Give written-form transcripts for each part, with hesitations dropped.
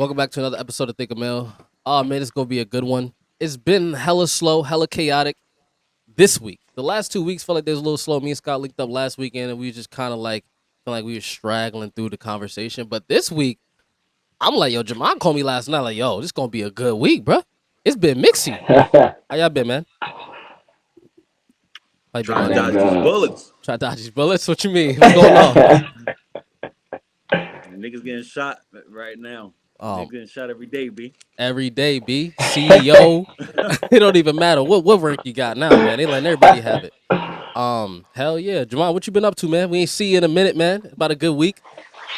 Welcome back to another episode of ThinkAMill. Oh man, it's gonna be a good one. It's been hella slow, hella chaotic this week. The last 2 weeks felt like there's a little slow. Me and Scott linked up last weekend, and we were just kind of like felt like we were straggling through the conversation. But this week, I'm like, yo, Jamon called me last night, like, yo, this gonna be a good week, bro. It's been mixy. How y'all been, man? How you been, Trying my to nigga? dodge these bullets. Try to dodge these bullets. What you mean? What's going on? Niggas getting shot right now. Niggas Oh, getting shot every day, B. every day, B. CEO. It don't even matter what rank you got now, man. They letting everybody have it. Hell yeah, Jamal, what you been up to, man? We ain't see you in a minute, man. About a good week.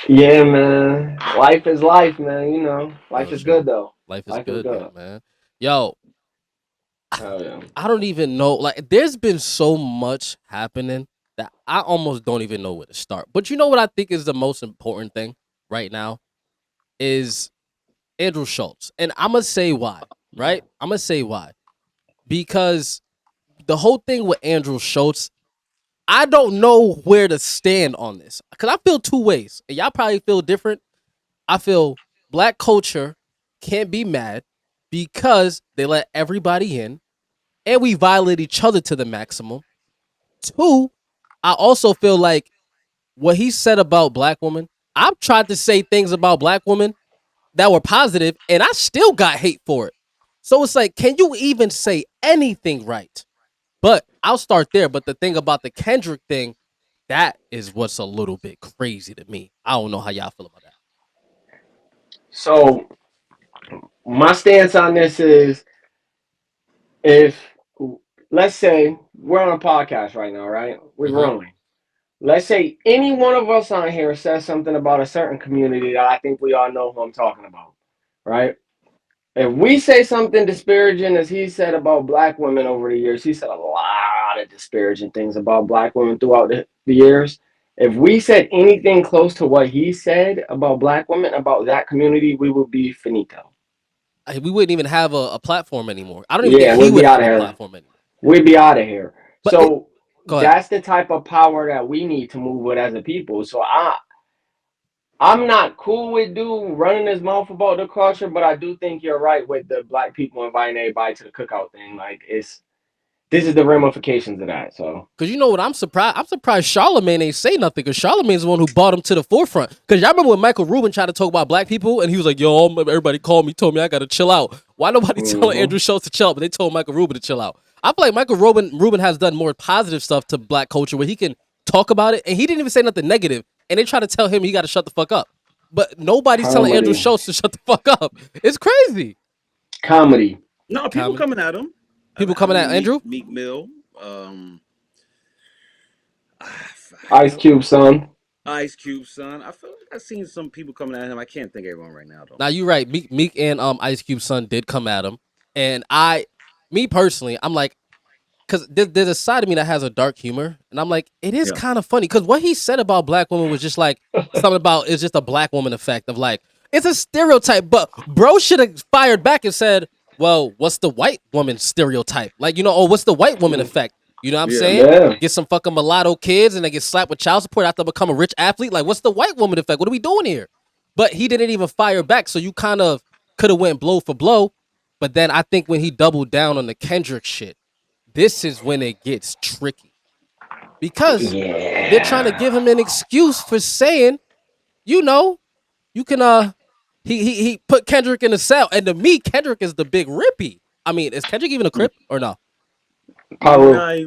Yeah, man. Life is life, man. You know, life Real is shit. good though. Life is Life is good good. though, man. Yo, Hell yeah. I don't even know. Like, there's been so much happening that I almost don't even know where to start. But you know what I think is the most important thing right now is Andrew Schulz, and I'm gonna say why. Right? I'm gonna say why because the whole thing with Andrew Schulz, I don't know where to stand on this because I feel two ways, and y'all probably feel different. I feel black culture can't be mad because they let everybody in and we violate each other to the maximum. Two, I also feel like what he said about black women, I've tried to say things about black women that were positive and I still got hate for it. So it's like, can you even say anything right? But I'll start there. But the thing about the Kendrick thing, that is what's a little bit crazy to me. I don't know how y'all feel about that. So my stance on this is if let's say we're on a podcast right now, right? We're Mm-hmm. rolling. Let's say any one of us on here says something about a certain community that I think we all know who I'm talking about, right? If we say something disparaging as he said about black women over the years, he said a lot of disparaging things about black women throughout the years. If we said anything close to what he said about black women, about that community, we would be finito. We wouldn't even have a platform anymore. I don't even think Yeah, he we'd would be out have of a here. platform anymore. We'd be out of here. But it, So go ahead. that's the type of power that we need to move with as a people. So I'm not cool with dude running his mouth about the culture, but I do think you're right with the black people inviting everybody to the cookout thing. Like this is the ramifications of that. So Cause you know what, I'm surprised. I'm surprised Charlemagne ain't say nothing. Cause Charlemagne's the one who brought him to the forefront. Cause y'all remember when Michael Rubin tried to talk about black people, and he was like, "Yo, everybody called me, told me I gotta chill out." Why nobody telling Andrew hmm Schultz to chill out, but they told Michael Rubin to chill out? I feel like Michael Rubin has done more positive stuff to black culture where he can talk about it, and he didn't even say nothing negative. And they try to tell him he got to shut the fuck up, but nobody's telling Andrew comedy, Schultz to shut the fuck up. It's crazy. comedy. No, people Comedy. coming at him. People I coming at mean, Andrew. Meek Mill, um, you Ice know, Cube, son. Ice Cube, son. I feel like I've seen some people coming at him. I can't think of everyone right now, though. Now you're right. Meek and Ice Cube's son did come at him, and me personally, I'm like, because there's a side of me that has a dark humor, and I'm like, it is Yeah. kind of funny because what he said about black women was just like something about it's just a black woman effect of like it's a stereotype, but bro should have fired back and said, well, what's the white woman stereotype? Like oh, what's the white woman effect? You know what I'm Yeah. saying? Yeah, Get some fucking mulatto kids and they get slapped with child support after become a rich athlete. Like, what's the white woman effect? What are we doing here? But he didn't even fire back, so you kind of could have went blow for blow. But then I think when he doubled down on the Kendrick shit, this is when it gets tricky because they're trying to yeah. give him an excuse for saying, you know, you can he put Kendrick in the cell, and to me, Kendrick is the big rippy. I mean, is Kendrick even a crip or no? Paru. Nah,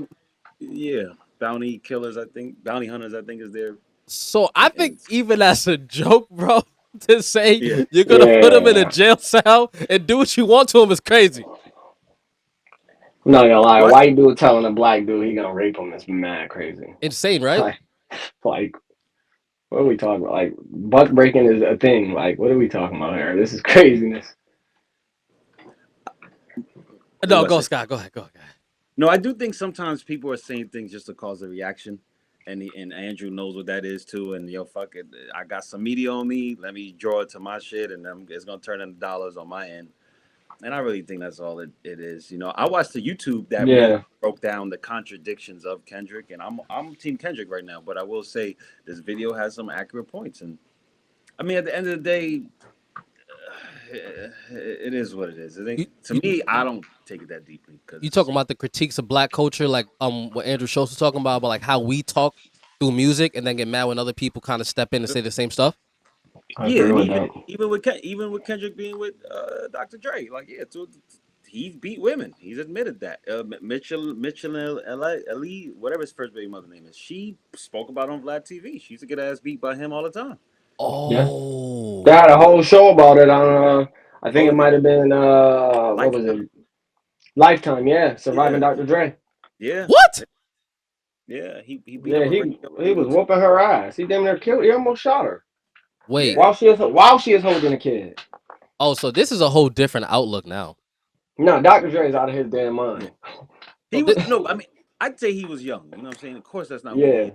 yeah. Bounty killers, I think. Bounty hunters, I think, is there. So I think And even as a joke, bro, to say yeah. you're gonna put him in a Yeah. jail cell and do what you want to him is crazy. I'm not gonna lie, a What? white dude telling a black dude he gonna rape him is mad crazy. Insane, right? Like, like what are we talking about? Like buck breaking is a thing. Like what are we talking about here? This is craziness. What No, was I go say? Scott. Go ahead. Go ahead. No, I do think sometimes people are saying things just to cause a reaction, and Andrew knows what that is too. And yo, fuck it, I got some media on me. Let me draw it to my shit, and it's gonna turn into dollars on my end. And I really think that's all it is. You know, I watched the YouTube that really Yeah. broke down the contradictions of Kendrick, and I'm Team Kendrick right now. But I will say this video has some accurate points, and I mean at the end of the day, it is what it is. I think You, to you me, I don't take it that deeply because you it's talking about the critiques of black culture, like what Andrew Schulz was talking about like how we talk through music and then get mad when other people kind of step in and say the same stuff. I yeah, agree and with that. even with Kendrick being with Dr. Dre, like yeah, he's beat women. He's admitted that. Mitchell Ali, whatever his first baby mother name is, she spoke about it on Vlad TV. She used to get her ass beat by him all the time. Yeah, they Oh, had a whole show about it on. I think Oh, it might have been what was Lifetime. it? Lifetime. Yeah, Surviving Yeah, Dr. Dre. yeah, what? yeah. He beat up Yeah, a he radio he was too. whooping her ass. He damn near killed. He almost shot her Wait. Yeah, while she is holding a kid. Oh, so this is a whole different outlook now. No, Dr. Dre's out of his damn yeah. mind. So He this, was no. I mean, I'd say he was young. You know what I'm saying? Of course, that's not who he Yeah, is.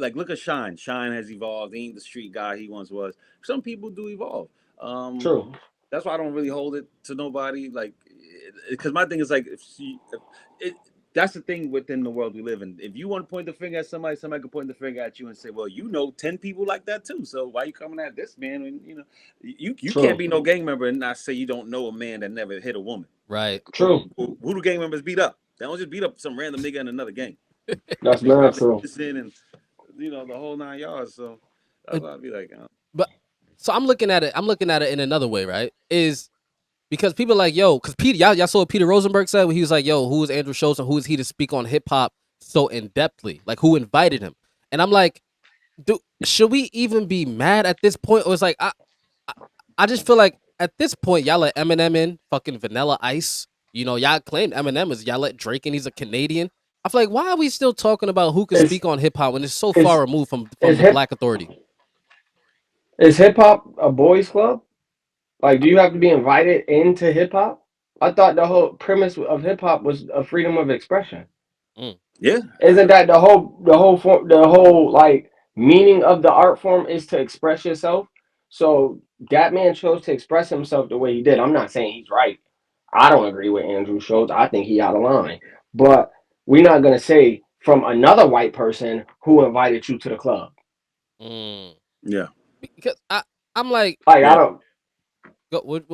Like look at Shine. Shine has evolved. He ain't the street guy he once was. Some people do evolve. Um, true, that's why I don't really hold it to nobody. Like, because my thing is like, if it, that's the thing within the world we live in. If you want to point the finger at somebody, somebody can point the finger at you and say, "Well, you know, 10 people like that too. So why you coming at this man?" And you can't true, be no gang member and not say you don't know a man that never hit a woman. right. Well, true. who do gang members beat up? They don't just beat up some random nigga in another gang. That's They very rob the true. innocent and the whole 9 yards. So that's why I'd be like, But so I'm looking at it. I'm looking at it in another way, right? Is because people are like, yo, because Peter, y'all saw what Peter Rosenberg said when he was like, yo, who is Andrew Schultz and who is he to speak on hip hop so in depthly? Like, who invited him? And I'm like, should we even be mad at this point? Or it's like, I, I just feel like at this point, y'all let Eminem in, fucking Vanilla Ice. You know, y'all claimed Eminem is y'all let Drake in. He's a Canadian. I feel like why are we still talking about who can Is speak on hip hop when it's so far is removed from is the hip Black Authority? is hip hop a boys' club? Like, do you have to be invited into hip hop? I thought the whole premise of hip hop was a freedom of expression. Mm, yeah, Isn't that the whole like meaning of the art form is to express yourself? So that man chose to express himself the way he did. I'm not saying he's right. I don't agree with Andrew Schultz. I think he out of line. But we're not gonna say from another white person who invited you to the club. mm. yeah, Because I'm like, Like I yeah. don't.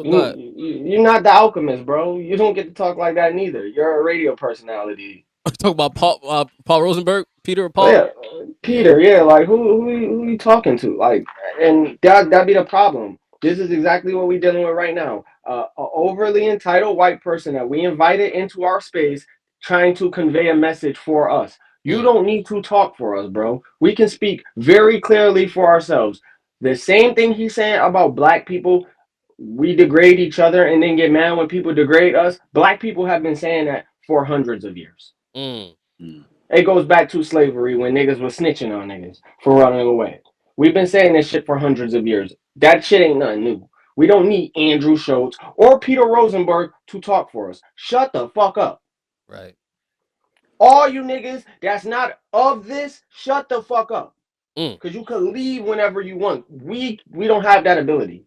go ahead. You're not the alchemist, bro. You don't get to talk like that neither. You're a radio personality. Talk about Paul Rosenberg, Peter or Paul. Yeah, Yeah. Peter. Yeah, like who you talking to? Like, and that be the problem. This is exactly what we're dealing with right now. A overly entitled white person that we invited into our space, trying to convey a message for us. You Mm, don't need to talk for us, bro. We can speak very clearly for ourselves. The same thing he's saying about black people, we degrade each other and then get mad when people degrade us. Black people have been saying that for hundreds of years. mm, Mm. It goes back to slavery when niggas was snitching on niggas for running away. We've been saying this shit for hundreds of years. That shit ain't nothing new. We don't need Andrew Schultz or Peter Rosenberg to talk for us. Shut the fuck up. right. All you niggas that's not of this, shut the fuck up. Mm. Cause you can leave whenever you want. We don't have that ability.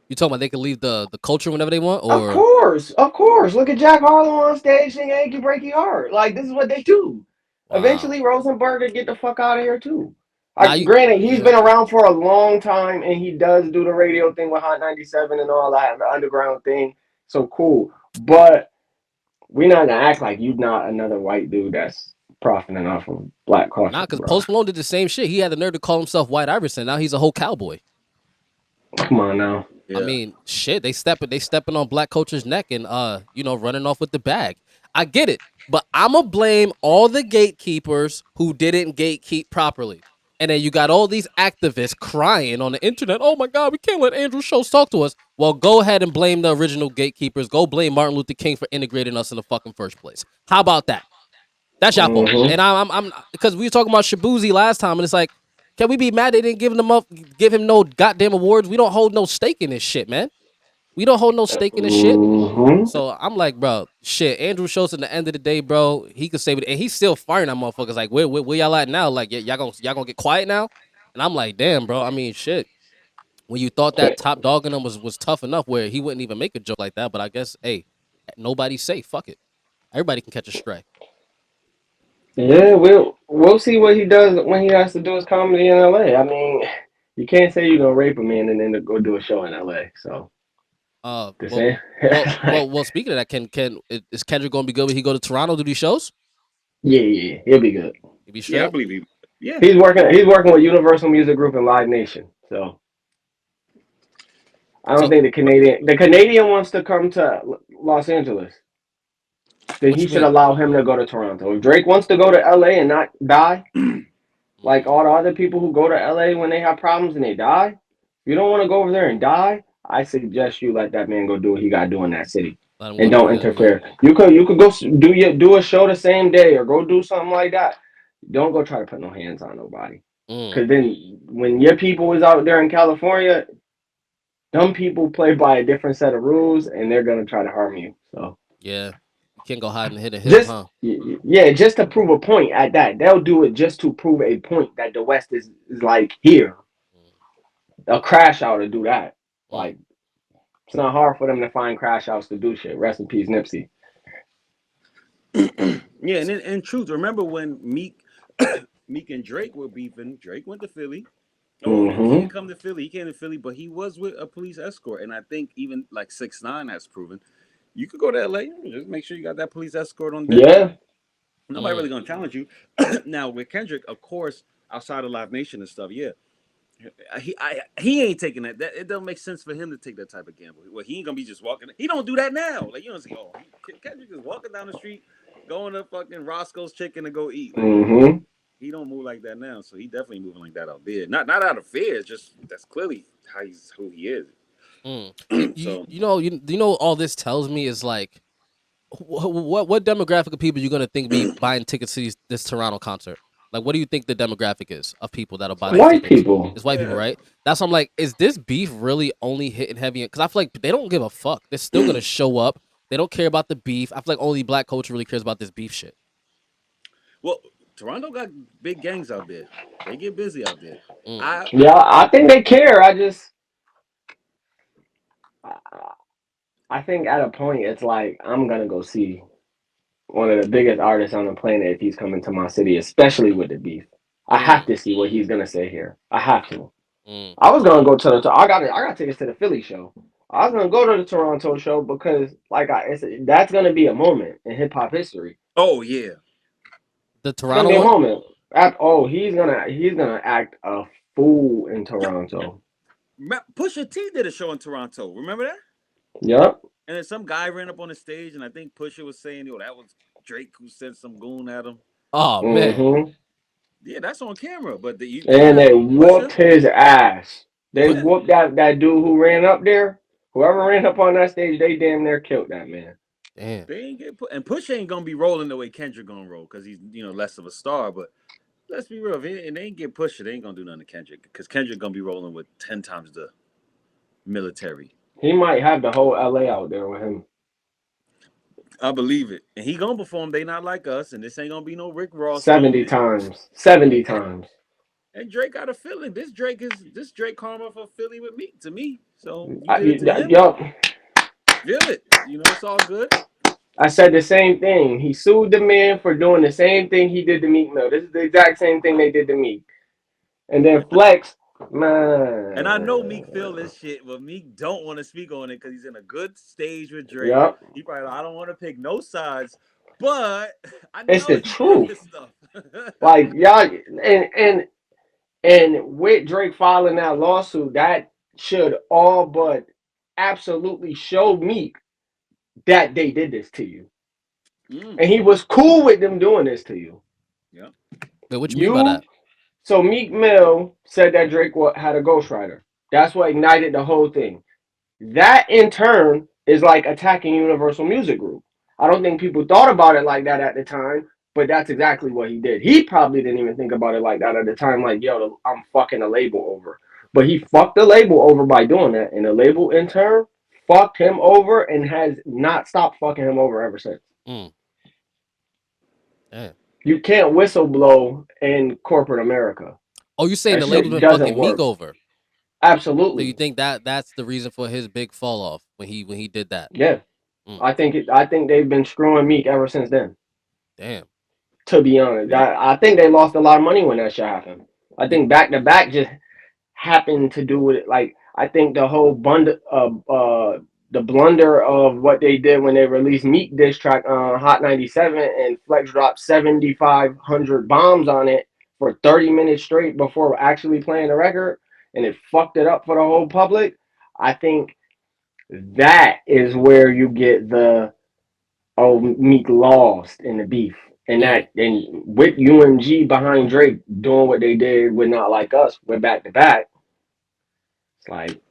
You talking about they can leave the culture whenever they want, Of or course, of course. Look at Jack Harlow on stage singing "Achy Breaky Heart." Like this is what they do. wow. Eventually, Rosenberg will get the fuck out of here too. Now Like, you, granted, he's yeah. been around for a long time, and he does do the radio thing with Hot 97 and all that, the underground thing. So cool, but we're not gonna act like you not another white dude that's profiting off of black Nah, culture, because bro. Post Malone did the same shit. He had the nerve to call himself White Iverson. Now he's a whole cowboy. Come on now. I Yeah. mean, shit, they stepping on black culture's neck and running off with the bag. I get it, but I'ma blame all the gatekeepers who didn't gatekeep properly. And then you got all these activists crying on the internet, oh my God, we can't let Andrew Schultz talk to us. Well, go ahead and blame the original gatekeepers. Go blame Martin Luther King for integrating us in the fucking first place. How about that? That's your fault. Mm-hmm. And I'm because we were talking about Shabuzi last time, and it's like, can we be mad they didn't give him no goddamn awards? We don't hold no stake in this shit, man. We don't hold no stake in this shit. Mm-hmm. So I'm like, bro, shit. Andrew Schultz at the end of the day, bro, he could save it, and he's still firing at motherfuckers. Like, where y'all at now? Like, y'all gonna get quiet now? And I'm like, damn, bro. I mean, shit. When you thought that top dog in him was tough enough, where he wouldn't even make a joke like that, but I guess, hey, nobody's safe. Fuck it. Everybody can catch a stray. Yeah, we'll see what he does when he has to do his comedy in LA. I mean, you can't say you're gonna rape a man and then go do a show in LA. So Uh, The well, same. well. Speaking of that, is Kendrick gonna be good when he go to Toronto do these shows? Yeah, he'll be good. He be Yeah, I straight. believe you. Yeah. He's working. He's working with Universal Music Group and Live Nation. So I don't So think the Canadian wants to come to Los Angeles. Then what he you should mean? allow him to go to Toronto. If Drake wants to go to LA and not die, like Mm, all the other people who go to LA when they have problems and they die, if you don't want to go over there and die, I suggest you let that man go do what he got to do in that city, let him go and do don't his. interfere. You could go do a show the same day or go do something like that. Don't go try to put no hands on nobody. Mm, Cause then when your people is out there in California, dumb people play by a different set of rules and they're gonna try to harm you. So yeah, you can't go hide in the hidden hills, just huh? yeah, just to prove a point at that. They'll do it just to prove a point that the West is like here. Mm, They'll crash out to do that. mm, Like it's not hard for them to find crash outs to do shit. Rest in peace, Nipsey. Yeah, and in truth, remember when Meek and Drake were beefing? Drake went to Philly. Oh, you Mm-hmm. can't come to Philly. He came to Philly, but he was with a police escort, and I think even like 6ix9ine has proven you could go to LA. Just make sure you got that police escort on deck. Yeah. Nobody mm, really gonna challenge you. Now with Kendrick, of course, outside of Live Nation and stuff, yeah, he ain't taking that. That it don't make sense for him to take that type of gamble. Well, he ain't gonna be just walking. He don't do that now. Like you don't see, oh, Kendrick is walking down the street, going to fucking Roscoe's Chicken to go eat. Like Mm-hmm. he don't move like that now. So he definitely moving like that out there. Not out of fear. It's just that's clearly how he's who he is. mm. You, you, So you know, you know, all this tells me is like, what demographic of people you gonna think be buying tickets to this Toronto concert? Like, what do you think the demographic is of people that'll buy these White tickets? people. It's white people, yeah. right? That's why I'm like, is this beef really only hitting heavy? Because I feel like they don't give a fuck. They're still gonna show up. They don't care about the beef. I feel like only black culture really cares about this beef shit. Well, Toronto got big gangs out there. They get busy out there. Mm, I Yeah, I think they care. I I think at a point it's like I'm gonna go see one of the biggest artists on the planet if he's coming to my city, especially with the beef. I have mm, to see what he's gonna say here. I have to. mm, I was gonna go to the. I got tickets to the Philly show. I was gonna go to the Toronto show because that's gonna be a moment in hip hop history. oh yeah. the It's gonna Toronto be a one. moment. He's gonna act a fool in Toronto. Pusha T did a show in Toronto. Remember that? Yep. And then some guy ran up on the stage, and I think Pusha was saying, "Yo, that was Drake who sent some goon at him." Oh man, Mm-hmm. Yeah, that's on camera. But you And heard they Pusha? whooped his ass. They Yeah, whooped that dude who ran up there. Whoever ran up on that stage, they damn near killed that man. damn. they ain't get put. And Pusha ain't gonna be rolling the way Kendrick gonna roll because he's less of a star. But let's be real, and they ain't get Pusha, they ain't gonna do nothing to Kendrick because Kendrick gonna be rolling with 10 times the military. He might have the whole LA out there with him. I believe it, and he gonna perform. They not like us, and this ain't gonna be no Rick Ross thing. 70 times. 70 times. And Drake got a feeling. This Drake karma for Philly with me to me. So you did it to him. Yup. Feel it. It's all good. I said the same thing. He sued the man for doing the same thing he did to Meek Mill. This is the exact same thing they did to Meek. And then Flex, And I know man. Meek feel this shit, but Meek don't want to speak on it because he's in a good stage with Drake. Yup. He probably like, I don't want to pick no sides, but I It's know the he doing truth. this stuff. Like y'all and with Drake filing that lawsuit, that should all but absolutely show Meek that they did this to you. Mm, And he was cool with them doing this to you. yeah. Wait, what you mean by You that? So Meek Mill said that Drake had a ghostwriter. That's what ignited the whole thing. That in turn is like attacking Universal Music Group. I don't think people thought about it like that at the time, but that's exactly what he did. He probably didn't even think about it like that at the time, like, yo, I'm fucking a label over. But he fucked the label over by doing that, and the label in turn fucked him over and has not stopped fucking him over ever since. Mm, damn. You can't whistleblow in corporate America. Oh, you saying That the label shit been doesn't fucking Meek work. over? So you Absolutely. think that's the reason for his big fall off when he did that? Yeah. Mm, I think they've been screwing Meek ever since then. damn. To be honest, See? I think they lost a lot of money when that shit happened. I You, think back to back just happened to do with it. Like I think the whole the blunder of what they did when they released Meek diss track on Hot 97 and Flex dropped 7,500 bombs on it for 30 minutes straight before actually playing the record, and it fucked it up for the whole public. I think that is where you get the Meek lost in the beef. And Mm, that and with UMG behind Drake doing what they did with Not Like Us, we're back to back. It's like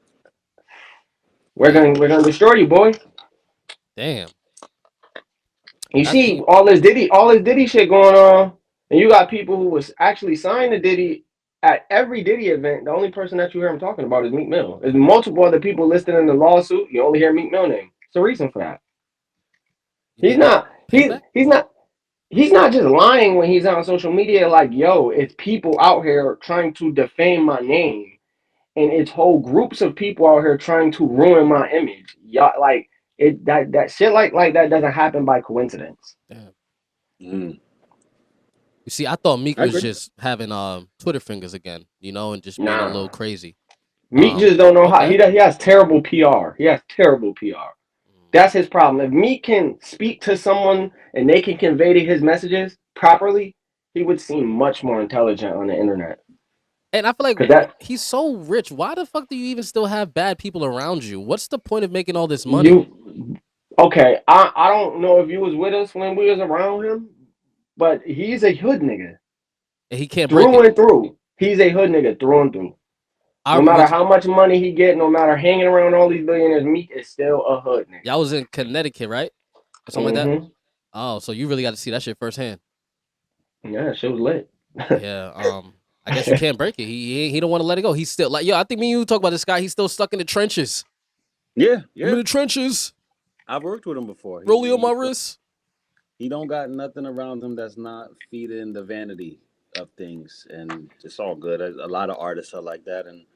damn, we're gonna destroy you, boy. damn. You That's see deep. all this Diddy shit going on, and you got people who was actually signed to Diddy at every Diddy event. The only person that you hear him talking about is Meek Mill. There's multiple other people listed in the lawsuit. You only hear Meek Mill name. It's a reason for that. You He's think that not payback? he's not just lying when he's on social media like, yo, it's people out here trying to defame my name, and it's whole groups of people out here trying to ruin my image. Y'all like it that shit like that doesn't happen by coincidence. Damn. Mm, You see, I thought Meek I was agree. just having Twitter fingers again, and just being a little Nah. crazy. Meek just don't know how Okay. he has terrible PR. He has terrible PR. Mm, That's his problem. If Meek can speak to someone and they can convey his messages properly, he would seem much more intelligent on the internet. And I feel like Cause that he's so rich. Why the fuck do you even still have bad people around you? What's the point of making all this money? you okay, I don't know if you was with us when we was around him, but he's a hood nigga And he can't break through it. and through. He's a hood nigga through and through. I No matter was how much money he get, no matter hanging around all these billionaires, Meek is still a hood nigga. y'all was in Connecticut, right? Or something like that. Mm-hmm. Oh, so you really got to see that shit firsthand. Yeah, shit was lit. Yeah. I guess you can't break it. He don't want to let it go. He's still like, yo. I think me and you talk about this guy. He's still stuck in the trenches. Yeah, I'm in yeah. the trenches. I've worked with him before. Rollie on my wrist. He don't got nothing around him that's not feeding the vanity of things, and it's all good. A lot of artists are like that, and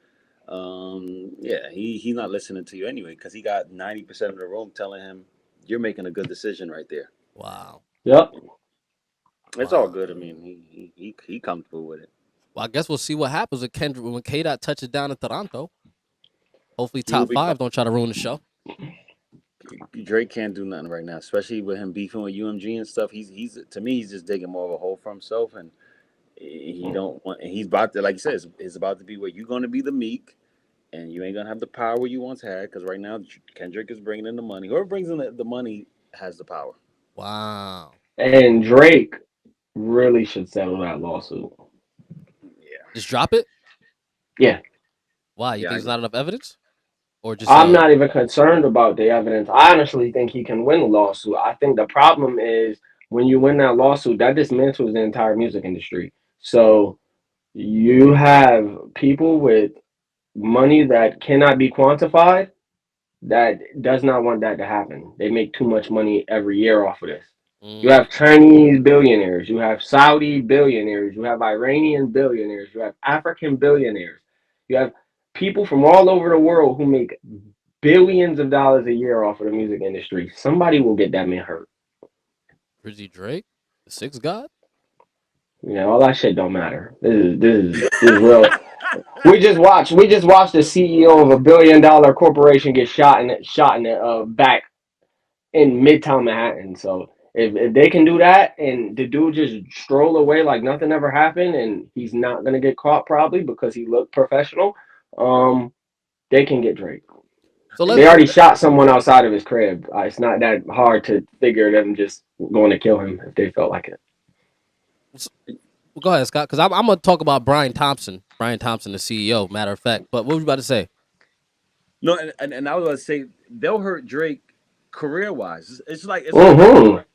yeah, he's not listening to you anyway because he got 90% of the room telling him you're making a good decision right there. Wow. Yep. It's all Wow. good. I mean, he comfortable with it. Well, I guess we'll see what happens with Kendrick when K Dot touches down in Toronto. Hopefully, He will top be five fine. don't try to ruin the show. Drake can't do nothing right now, especially with him beefing with UMG and stuff. He's to me, he's just digging more of a hole for himself, and he don't want. And he's about to, like you said, it's about to be where you're going to be the meek, and you ain't gonna have the power you once had. Because right now, Kendrick is bringing in the money. Whoever brings in the money has the power. Wow. And Drake really should settle that lawsuit. Yeah, Just drop it. Yeah. Why? You yeah, think I there's agree. not enough evidence, or just I'm not even concerned about the evidence. I honestly think he can win the lawsuit. I think the problem is when you win that lawsuit, that dismantles the entire music industry. So you have people with money that cannot be quantified that does not want that to happen. They make too much money every year off of this. You mm, have Chinese billionaires, you have Saudi billionaires, you have Iranian billionaires, you have African billionaires, you have people from all over the world who make billions of dollars a year off of the music industry. Somebody will get that man hurt. Drizzy Drake, the Sixth God? You know, all that shit don't matter. This is real. We just watched the CEO of $1 billion corporation get shot in the back in Midtown Manhattan. So if they can do that and the dude just stroll away like nothing ever happened and he's not gonna get caught probably because he looked professional, um, they can get Drake. So They let's already shot someone outside of his crib. It's not that hard to figure them just going to kill him if they felt like it. go ahead, Scott, because I'm gonna talk about Brian Thompson. Brian Thompson, the CEO. Matter of fact, but what were you about to say? No, and I was going to say they'll hurt Drake career wise. It's like Nicki, Mm-hmm. right?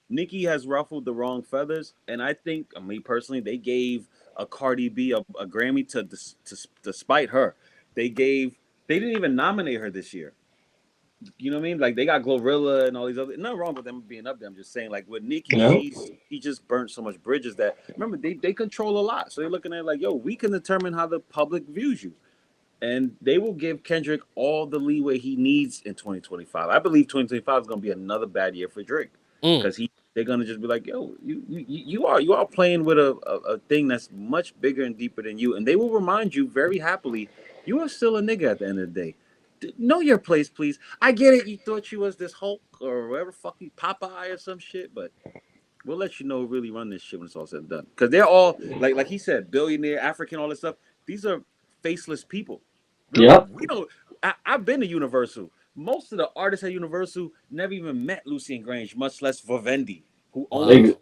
Nicki has ruffled the wrong feathers, and I think, I mean personally, they gave a Cardi B a Grammy to spite her. They gave they didn't even nominate her this year. You know what I mean? Like they got Glorilla and all these other. Nothing wrong with them being up there. I'm just saying, like with Nicki, Yeah. she just burnt so much bridges that remember they control a lot. So they're looking at it like, yo, we can determine how the public views you, and they will give Kendrick all the leeway he needs in 2025. I believe 2025 is going to be another bad year for Drake Mm, because they're going to just be like, yo, you are playing with a thing that's much bigger and deeper than you, and they will remind you very happily you are still a nigga at the end of the day. Know your place, please. I get it. You thought you was this Hulk or whatever fuck you Popeye or some shit, but we'll let you know who really run this shit when it's all said and done. Because they're all like he said, billionaire, African, all this stuff. These are faceless people. Yep. We don't. I've been to Universal. Most of the artists at Universal never even met Lucien Grange, much less Vivendi, who Wow. Ex- owns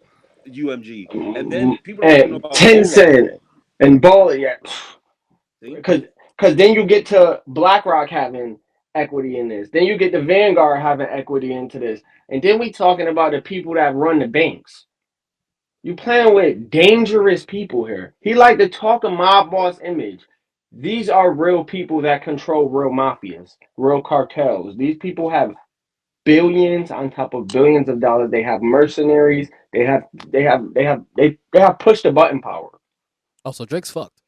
UMG. And then people don't even know and about Bolo. Tencent and Ball, yeah, See? because then you get to BlackRock having equity in this. Then you get the Vanguard having equity into this, and then we talking about the people that run the banks. You playing with dangerous people here. He like to talk a mob boss image. These are real people that control real mafias, real cartels. These people have billions on top of billions of dollars. They have mercenaries. They have push the button power. Oh, so Drake's fucked.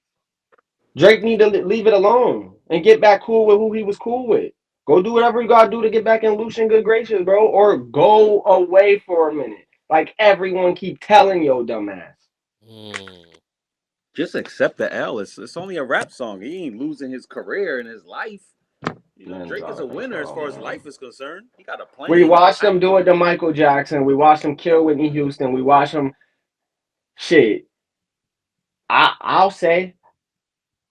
Drake need to leave it alone and get back cool with who he was cool with. Go do whatever you gotta do to get back in Lucian good gracious, bro, or go away for a minute. Like everyone keep telling yo dumbass. Mm. Just accept the L. It's only a rap song. He ain't losing his career and his life. Men's Drake is a already winner as go, far as man. life is concerned. He got a We plane. He got watched life. him do it to Michael Jackson. We watched him kill Whitney Houston. We watched him shit. I'll say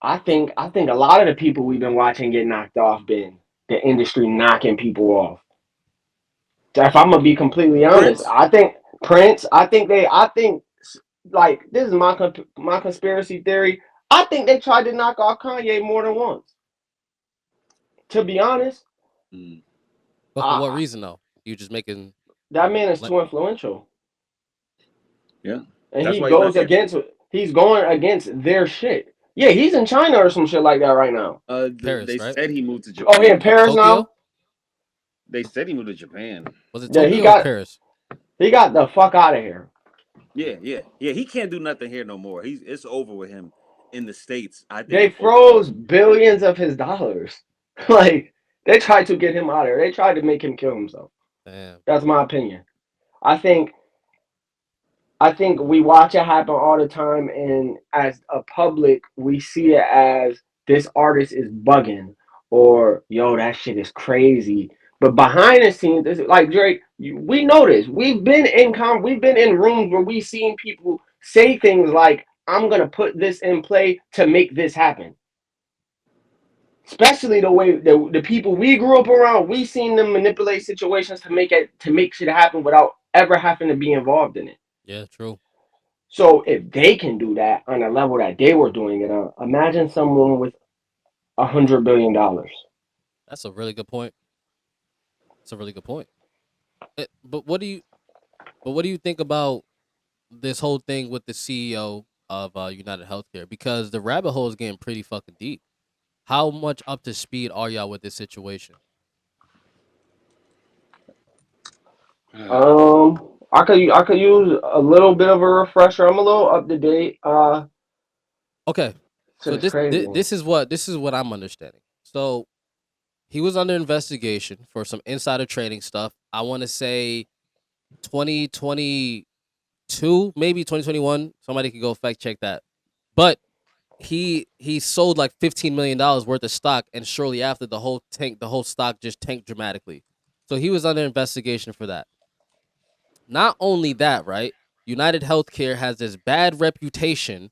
I think a lot of the people we've been watching get knocked off been the industry knocking people off. If I'm gonna be completely honest, Prince. I think Prince. I think like this is my conspiracy theory. I think they tried to knock off Kanye more than once. To be honest, Mm, But for what I, reason though? You just making that man is like too influential, yeah. and That's he why he's not goes here. against. He's going against their shit. Yeah, he's in China or some shit like that right now. Paris, They right? said he moved to Oh, he in Japan. Paris Tokyo? now. They said he moved to Japan. Was it Yeah, he Tokyo or got Paris? he got the fuck out of here. Yeah. He can't do nothing here no more. It's over with him in the states. I think They overall. froze billions of his dollars. Like they tried to get him out of there. They tried to make him kill himself. Damn. That's my opinion. I think I think we watch it happen all the time, and as a public, we see it as this artist is bugging, or yo, that shit is crazy. But behind the scenes, it's like Drake, we know this. We've been in rooms where we've seen people say things like, "I'm gonna put this in play to make this happen." Especially the way the people we grew up around, we seen them manipulate situations to make shit happen without ever having to be involved in it. Yeah, true. So if they can do that on a level that they were doing it on, imagine someone with $100 billion. That's a really good point. That's a really good point. But what do you think about this whole thing with the CEO of United Healthcare? Because the rabbit hole is getting pretty fucking deep. How much up to speed are y'all with this situation? I could use a little bit of a refresher. I'm a little up to date. Okay, Shit so is this crazy. this, this is what I'm understanding. So he was under investigation for some insider trading stuff. I want to say 2022, maybe 2021. Somebody could go fact check that. But he sold like $15 million worth of stock, and shortly after the whole stock just tanked dramatically. So he was under investigation for that. Not only that, right? United Healthcare has this bad reputation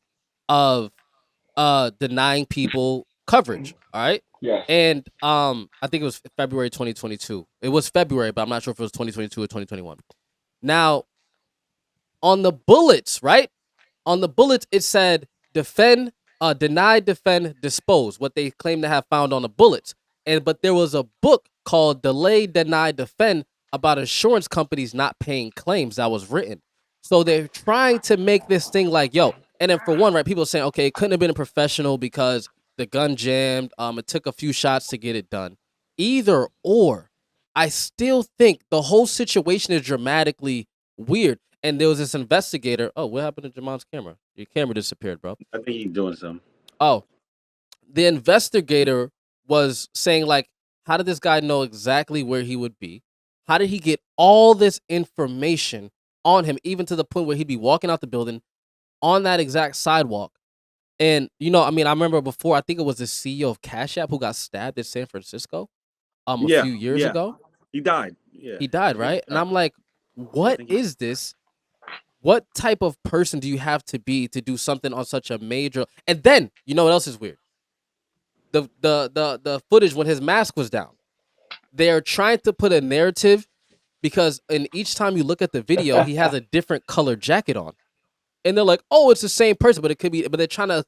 of denying people coverage. All right. Yes. And I think it was February 2022. It was February, but I'm not sure if it was 2022 or 2021. Now, on the bullets, right? On the bullets, it said defend, deny, defend, dispose. What they claim to have found on the bullets, but there was a book called Delay, Deny, Defend about insurance companies not paying claims that was written. So they're trying to make this thing like yo. And then for one, right, people are saying okay, it couldn't have been a professional because the gun jammed. It took a few shots to get it done. Either or, I still think the whole situation is dramatically weird. And there was this investigator. Oh, what happened to Jamal's camera? Your camera disappeared, bro. I think he's doing something. Oh, the investigator was saying like, how did this guy know exactly where he would be? How did he get all this information on him, even to the point where he'd be walking out the building on that exact sidewalk? And I mean, I remember before. I think it was the CEO of Cash App who got stabbed in San Francisco. a Yeah, few years yeah. ago. He died. Yeah, He died, I think he right? And died. I'm like, I what think he. is this? What type of person do you have to be to do something on such a major? And then you know what else is weird? The footage when his mask was down. They're trying to put a narrative because in each time you look at the video, he has a different color jacket on, and they're like, "Oh, it's the same person," but it could be. But they're trying to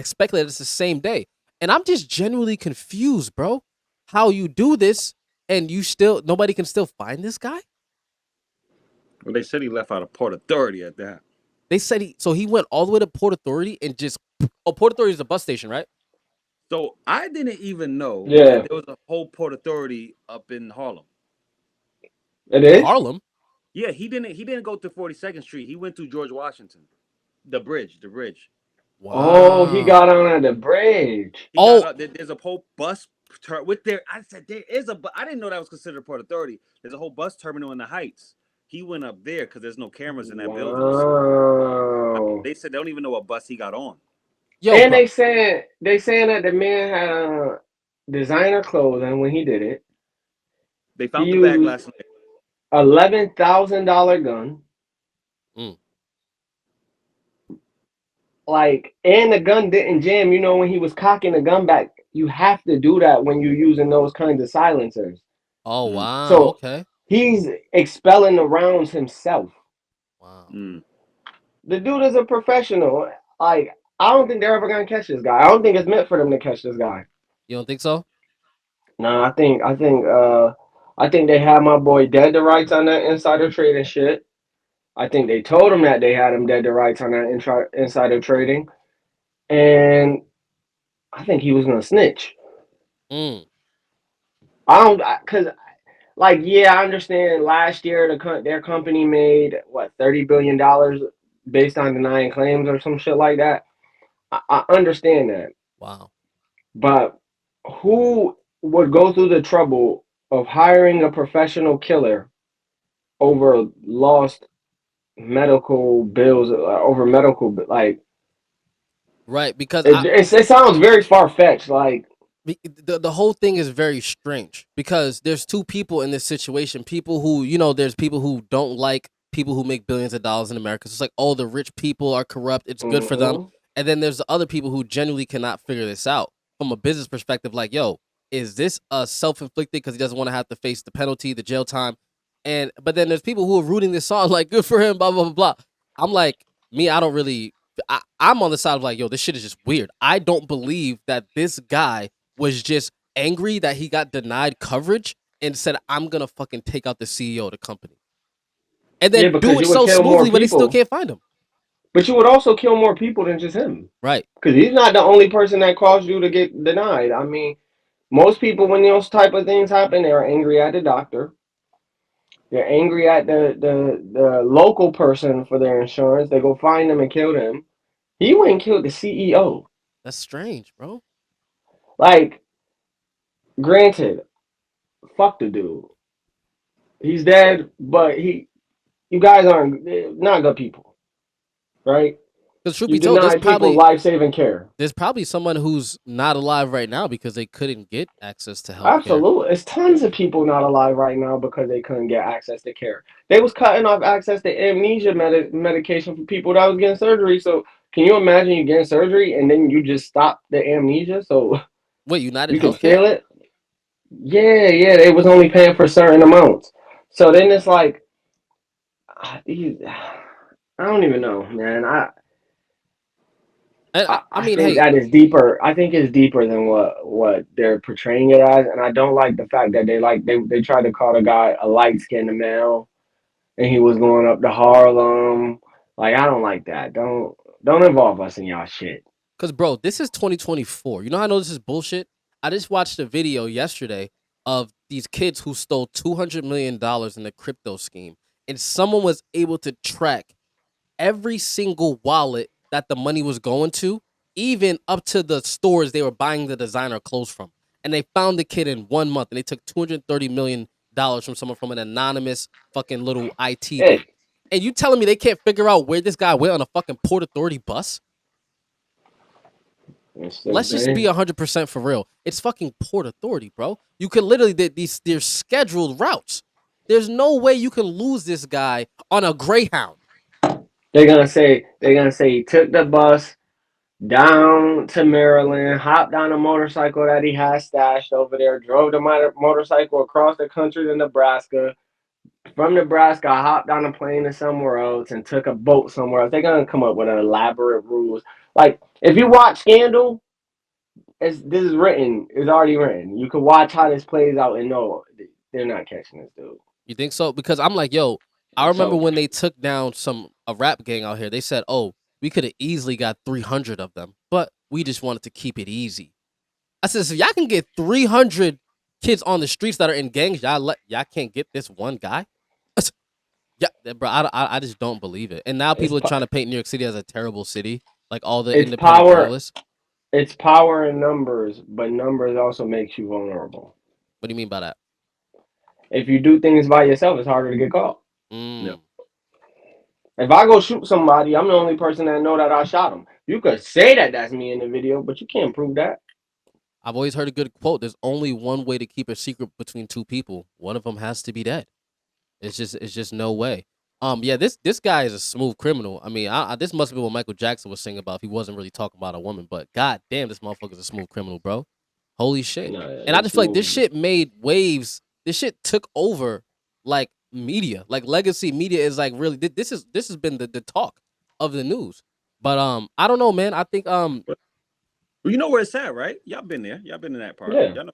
speculate it's the same day, and I'm just genuinely confused, bro. How you do this and you still nobody can still find this guy? Well, they said he left out of Port Authority at that. They said he went all the way to Port Authority and just Port Authority is a bus station, right? So I didn't even know that Yeah, there was a whole Port Authority up in Harlem. it is. Harlem. Yeah, he didn't go to 42nd Street. He went to George Washington, the bridge, the bridge. Oh, he Wow. got on at the bridge. He got Oh, up. There's a whole bus with there. I said there is a. I didn't know that was considered Port Authority. There's a whole bus terminal in the Heights. He went up there because there's no cameras in that building. So Wow. they said they don't even know what bus he got on. yo, And bro. they saying that the man had designer clothes, and when he did it, They he found the bag used last night. $11,000 gun. Mm. Like, and the gun didn't jam. You know, when he was cocking the gun back, you have to do that when you're using those kinds of silencers. Oh Mm, wow. So Okay. he's expelling the rounds himself. Wow. mm. The dude is a professional. Like, I don't think they're ever gonna catch this guy. I don't think it's meant for them to catch this guy. You don't think so? No, I think they had my boy dead to rights on that insider trading shit. I think they told him that they had him dead to rights on that insider trading, and I think he was gonna snitch. Mm. I don't, cause like, yeah, I understand. Last year, their company made what $30 billion based on denying claims or some shit like that. I understand that, Wow. but who would go through the trouble of hiring a professional killer over lost medical bills, over medical, like Right, because it sounds very far fetched. Like, the whole thing is very strange because there's two people in this situation. People who, there's people who don't like people who make billions of dollars in America. So it's like, oh, the rich people are corrupt. It's good for them. mhm. And then there's the other people who genuinely cannot figure this out from a business perspective. Like, yo, is this a self-inflicted because he doesn't want to have to face the penalty, the jail time? But then there's people who are rooting this on, like, good for him, blah, blah, blah, blah. I'm like, me, I don't really, I'm on the side of like, yo, this shit is just weird. I don't believe that this guy was just angry that he got denied coverage and said, I'm gonna fucking take out the CEO of the company. And Yeah, then do because it you would so kill more smoothly, but they still people, can't find him. but you would also kill more people than just him. Right. Because he's not the only person that caused you to get denied. I mean, most people, when those type of things happen, they're angry at the doctor. They're angry at the local person for their insurance. They go find them and kill them. He went and killed the CEO. That's strange, bro. Like, granted, fuck the dude. He's dead, but you guys aren't not good people, right? Because truth You be told, deny people life saving care. there's probably someone who's not alive right now because they couldn't get access to healthcare. Absolutely. There's tons of people not alive right now because they couldn't get access to care. They was cutting off access to amnesia medication for people that was getting surgery. So can you imagine you getting surgery and then you just stop the amnesia so Wait, United you can Healthcare? feel it? Yeah, yeah. They was only paying for certain amounts. So then it's like, I don't even know, man. I I mean, think hey, that is deeper. I think it's deeper than what they're portraying it as, and I don't like the fact that they tried to call the guy a light skinned male, and he was going up to Harlem. Like, I don't like that. Don't involve us in y'all shit. because bro, this is 2024. You know how I know this is bullshit? I just watched a video yesterday of these kids who stole $200 million in the crypto scheme, and someone was able to track every single wallet that the money was going to, even up to the stores they were buying the designer clothes from. And they found the kid in 1 month, and they took $230 million from someone from an anonymous fucking little IT Hey, thing. And you telling me they can't figure out where this guy went on a fucking Port Authority bus? It's the let's just be thing. 100% for real. It's fucking Port Authority, bro. You can literally they're scheduled routes. There's no way you can lose this guy on a Greyhound. They're gonna say he took the bus down to Maryland, hopped on a motorcycle that he had stashed over there, drove the motorcycle across the country to Nebraska. From Nebraska, I hopped on a plane to somewhere else and took a boat somewhere else. They're gonna come up with an elaborate rules. Like if you watch Scandal, this is written. It's already written. You can watch how this plays out and know they're not catching this dude. You think so? Because I'm like, yo, I It's remember over. when they took down a rap gang out here. They said, "Oh, we could have easily got 300 of them, but we just wanted to keep it easy." I said, "So y'all can get 300 kids on the streets that are in gangs. Y'all can't get this one guy." Yeah, bro, I just don't believe it. And now It's people are trying to paint New York City as a terrible city, like all the it's independent power. journalists. It's power in numbers, but numbers also makes you vulnerable. What do you mean by that? If you do things by yourself, it's harder to get caught. Yeah. Mm. If I go shoot somebody, I'm the only person that know that I shot him. You could say that that's me in the video, but you can't prove that. I've always heard a good quote. There's only one way to keep a secret between two people. One of them has to be dead. It's just no way. Yeah, this guy is a smooth criminal. I mean, this must have been what Michael Jackson was singing about if he wasn't really talking about a woman. But god damn, this motherfucker's a smooth criminal, bro. Holy shit. No, And I he's just feel like this smooth. shit made waves. This shit took over like media. Like legacy media is like really this has been the talk of the news. But I don't know, man. I think Well, you know where it's at, right? Y'all been there. Y'all been in that part. Yeah. Y'all know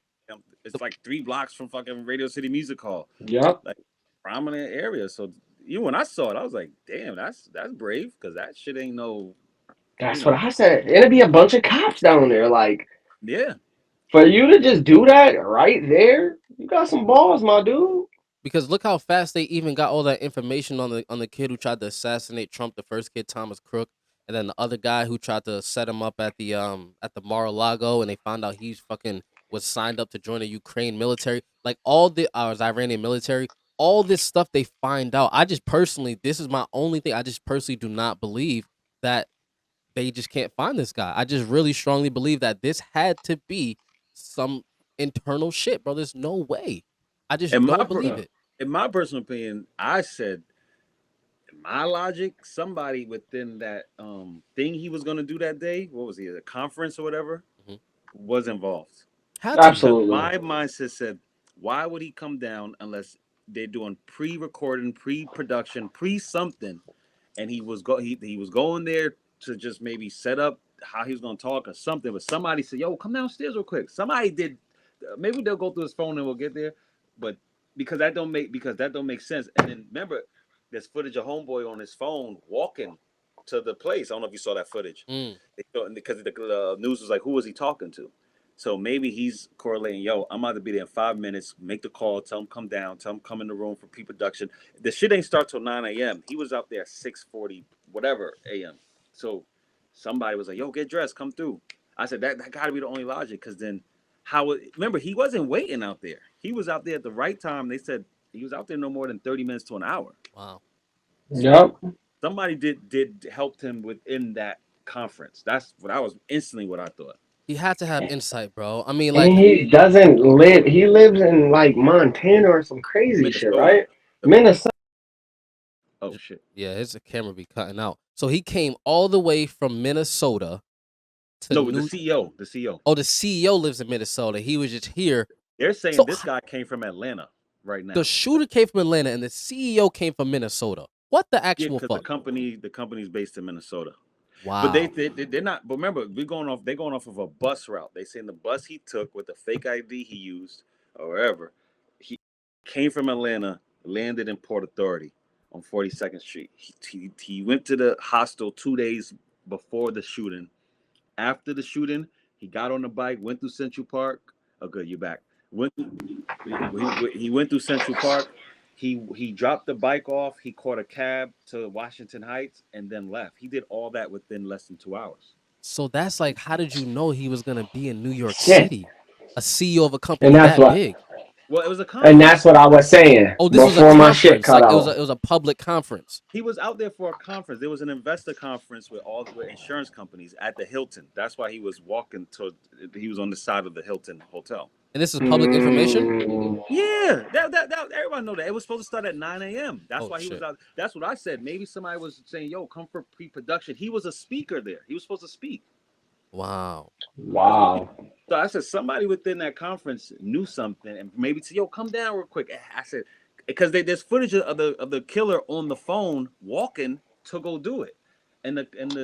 it's like 3 blocks from fucking Radio City Music Hall, Yep. like prominent area. So even when I saw it, I was like, damn, that's brave because that shit ain't no, you That's what know, I said. It'd be a bunch of cops down there. Like, yeah. for you to just do that right there, you got some balls, my dude. because look how fast they even got all that information on the kid who tried to assassinate Trump, the first kid Thomas Crook, and then the other guy who tried to set him up at the Mar-a-Lago, and they found out he's fucking was signed up to join the Ukraine military, like all the Iranian military, all this stuff they find out. I just personally, this is my only thing. I just personally do not believe that they just can't find this guy. I just really strongly believe that this had to be some internal shit, bro. There's no way. I In just my don't believe Yeah. it. in my personal opinion, I said in my logic, somebody within that thing he was gonna do that day, what was he, a conference or whatever, Mhm. was involved. Had to be. Because Absolutely. my mindset said, why would he come down unless they're doing pre-recording, pre-production, pre-something, and he was going there to just maybe set up how he was going to talk or something. But somebody said, "Yo, come downstairs real quick." Somebody did. Maybe they'll go through his phone and we'll get there. But because that don't make sense. And then remember, there's footage of homeboy on his phone walking to the place. I don't know if you saw that footage. Mm. Because the news was like, who was he talking to? So maybe he's correlating, yo, I'm about to be there in 5 minutes, make the call, tell him come down, tell him come in the room for pre-production. The shit ain't start till 9 a.m. He was out there at 6:40, whatever a.m. So somebody was like, yo, get dressed, come through. I said, that gotta be the only logic, because then remember, he wasn't waiting out there. He was out there at the right time. They said he was out there no more than 30 minutes to an hour. Wow. So Yep. somebody did helped him within that conference. That's what I was instantly what I thought. He had to have insight, bro. I mean, like, And he doesn't live. He lives in like Montana or some crazy shit, Minnesota. right? Minnesota. Oh shit. yeah, his camera be cutting out. So he came all the way from Minnesota to No, the New. CEO. The CEO. Oh, the CEO lives in Minnesota. He was just here. They're saying So this guy came from Atlanta right the now. shooter came from Atlanta and the CEO came from Minnesota. What the Yeah, actual because fuck? the company's based in Minnesota. But Wow. they're not. But remember, they're going off of a bus route. They saying the bus he took with the fake ID he used or wherever, he came from Atlanta, landed in Port Authority on 42nd Street. He went to the hostel 2 days before the shooting. After the shooting, he got on the bike, went through Central Park. Oh, good, you're back. Went he went through Central Park. He dropped the bike off. He caught a cab to Washington Heights and then left. He did all that within less than 2 hours. So that's like, how did you know he was gonna be in New York Shit. City? A CEO of a And company that's that what big. Well, it was a And conference. that's what I was saying Oh, this was a before my shit conference. cut Like out. it was a public conference. He was out there for a conference. There was an investor conference with insurance companies at the Hilton. That's why he was walking to. He was on the side of the Hilton hotel. And this is public information? Mm, Yeah, that everybody know that it was supposed to start at 9 a.m. That's Oh why he was shit. out. That's what I said. Maybe somebody was saying, "Yo, come for pre-production." He was a speaker there. He was supposed to speak. Wow. That's what he. wow. So I said somebody within that conference knew something and maybe said, "Yo, come down real quick." I said because there's footage of the killer on the phone walking to go do it,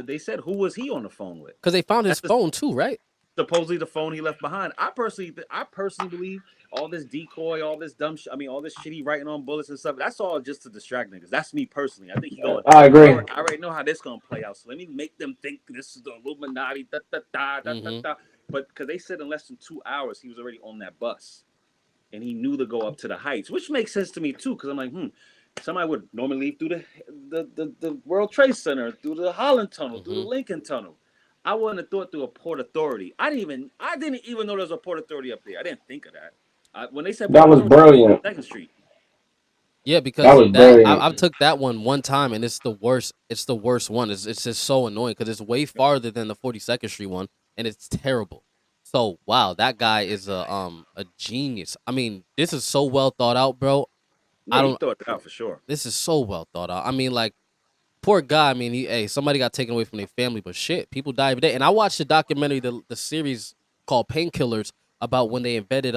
they said who was he on the phone with? Because they found his That's phone too, right? supposedly the phone he left behind. I personally believe all this decoy, all this dumb shit. I mean, all this shit he writing on bullets and stuff. That's all just to distract niggas. That's me personally. I think he going. I agree. I already know how this gonna play out. So let me make them think this is the Illuminati. Da da da da da Mm-hmm. da. But because they said in less than 2 hours he was already on that bus, and he knew to go up to the heights, which makes sense to me too. Because I'm like, somebody would normally leave through the World Trade Center, through the Holland Tunnel, through the Mm-hmm. Lincoln Tunnel. I wouldn't have thought through a Port Authority. I didn't even know there was a Port Authority up there. I didn't think of that. When they said Port That was Authority, I thought brilliant. 2nd Street. Yeah, That because was that brilliant. I've took that one time, and it's the worst. It's the worst one. It's just so annoying because it's way farther than the 42nd Street one, and it's terrible. So wow, that guy is a genius. I mean, this is so well thought out, bro. Yeah, I he don't. thought it out for sure. This is so well thought out. I mean, like poor guy. I mean, somebody got taken away from their family, but shit, people die every day. And I watched the documentary, the series called Painkillers, about when they invented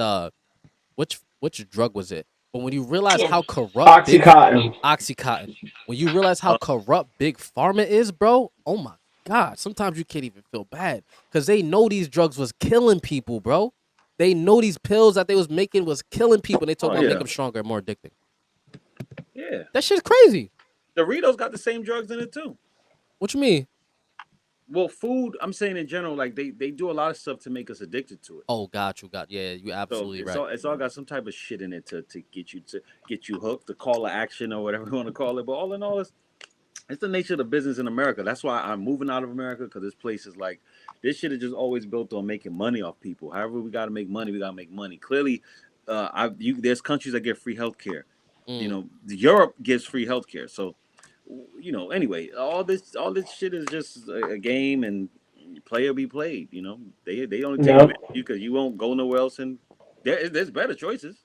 which drug was it? But when you realize how corrupt Oxycontin. Oxycontin, when you realize how Uh, corrupt big pharma is, bro, oh my god, sometimes you can't even feel bad because they know these drugs was killing people, bro. They know these pills that they was making was killing people, and they talk oh about make yeah, them stronger and more addicting. yeah. That shit's crazy. Doritos got the same drugs in it too. What you mean? Well, food. I'm saying in general, like they do a lot of stuff to make us addicted to it. Oh, got you, got yeah, you So absolutely right. it's all got some type of shit in it to get you hooked, the call to action or whatever you want to call it. But all in all, it's the nature of the business in America. That's why I'm moving out of America because this place is like this shit is just always built on making money off people. However, we got to make money. We got to make money. Clearly, there's countries that get free healthcare. Mm, Europe gives free healthcare. So, anyway, all this shit is just a game and play or be played. They only take Yep. advantage of you because you won't go nowhere else, and there's better choices.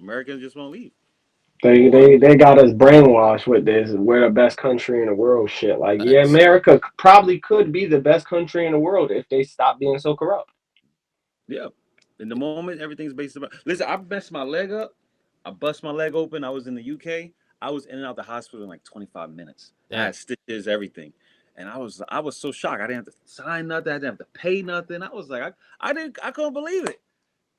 Americans just won't leave. Or They got us brainwashed with this. We're the best country in the world. Shit. Like, yeah, facts. America probably could be the best country in the world if they stop being so corrupt. yeah, in the moment everything's based about. Listen, I messed my leg up. I bust my leg open. I was in the UK. I was in and out the hospital in like 25 minutes. I Damn. had stitches, everything. And I was so shocked. I didn't have to sign nothing. I didn't have to pay nothing. I was like, I couldn't believe it.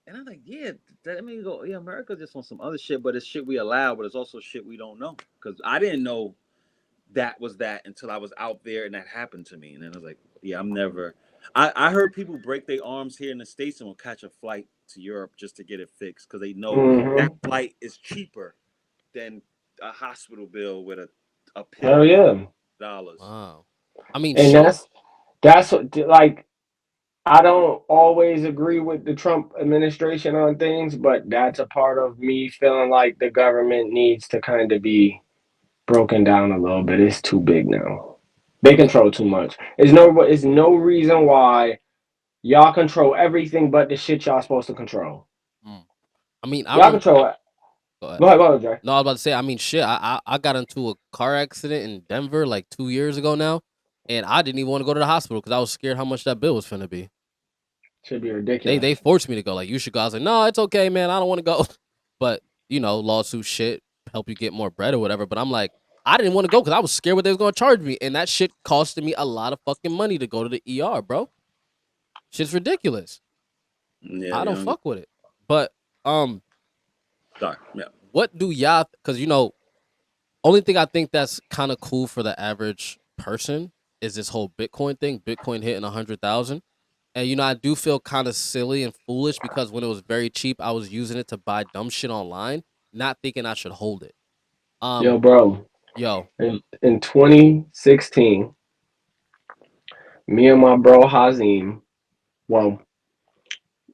And I'm like, yeah, that made me go, yeah, America just on some other shit, but it's shit we allow, but it's also shit we don't know. Because I didn't know that was that until I was out there and that happened to me. And then I was like, yeah, I'm never. I heard people break their arms here in the States and will catch a flight to Europe just to get it fixed because they know that Hmm. flight is cheaper than a hospital bill with a Hell pill for yeah. dollars. Wow. I mean, And shit. that's what, like, I don't always agree with the Trump administration on things, but that's a part of me feeling like the government needs to kind of be broken down a little bit. It's too big now. They I mean, control too much. There's no reason why y'all control everything but the shit y'all supposed to control. mm. I mean, I Y'all remember. control it. Go ahead. Go ahead, Jay. No, I was about to say. I mean, shit. I got into a car accident in Denver like 2 years ago now, and I didn't even want to go to the hospital because I was scared how much that bill was finna be. Should be They ridiculous. forced me to go. Like, you should go. I was like, no, it's okay, man. I don't want to go. But lawsuit shit help you get more bread or whatever. But I'm like, I didn't want to go because I was scared what they was gonna charge me, and that shit costed me a lot of fucking money to go to the ER, bro. Shit's ridiculous. Yeah, I they don't don't get. fuck with it. But um, Sorry. Yeah. what do y'all? Because only thing I think that's kind of cool for the average person is this whole Bitcoin thing. Bitcoin hitting 100,000. And I do feel kind of silly and foolish because when it was very cheap, I was using it to buy dumb shit online, not thinking I should hold it. Yo, Um, bro, yo, in 2016, me and my bro Hazim, well,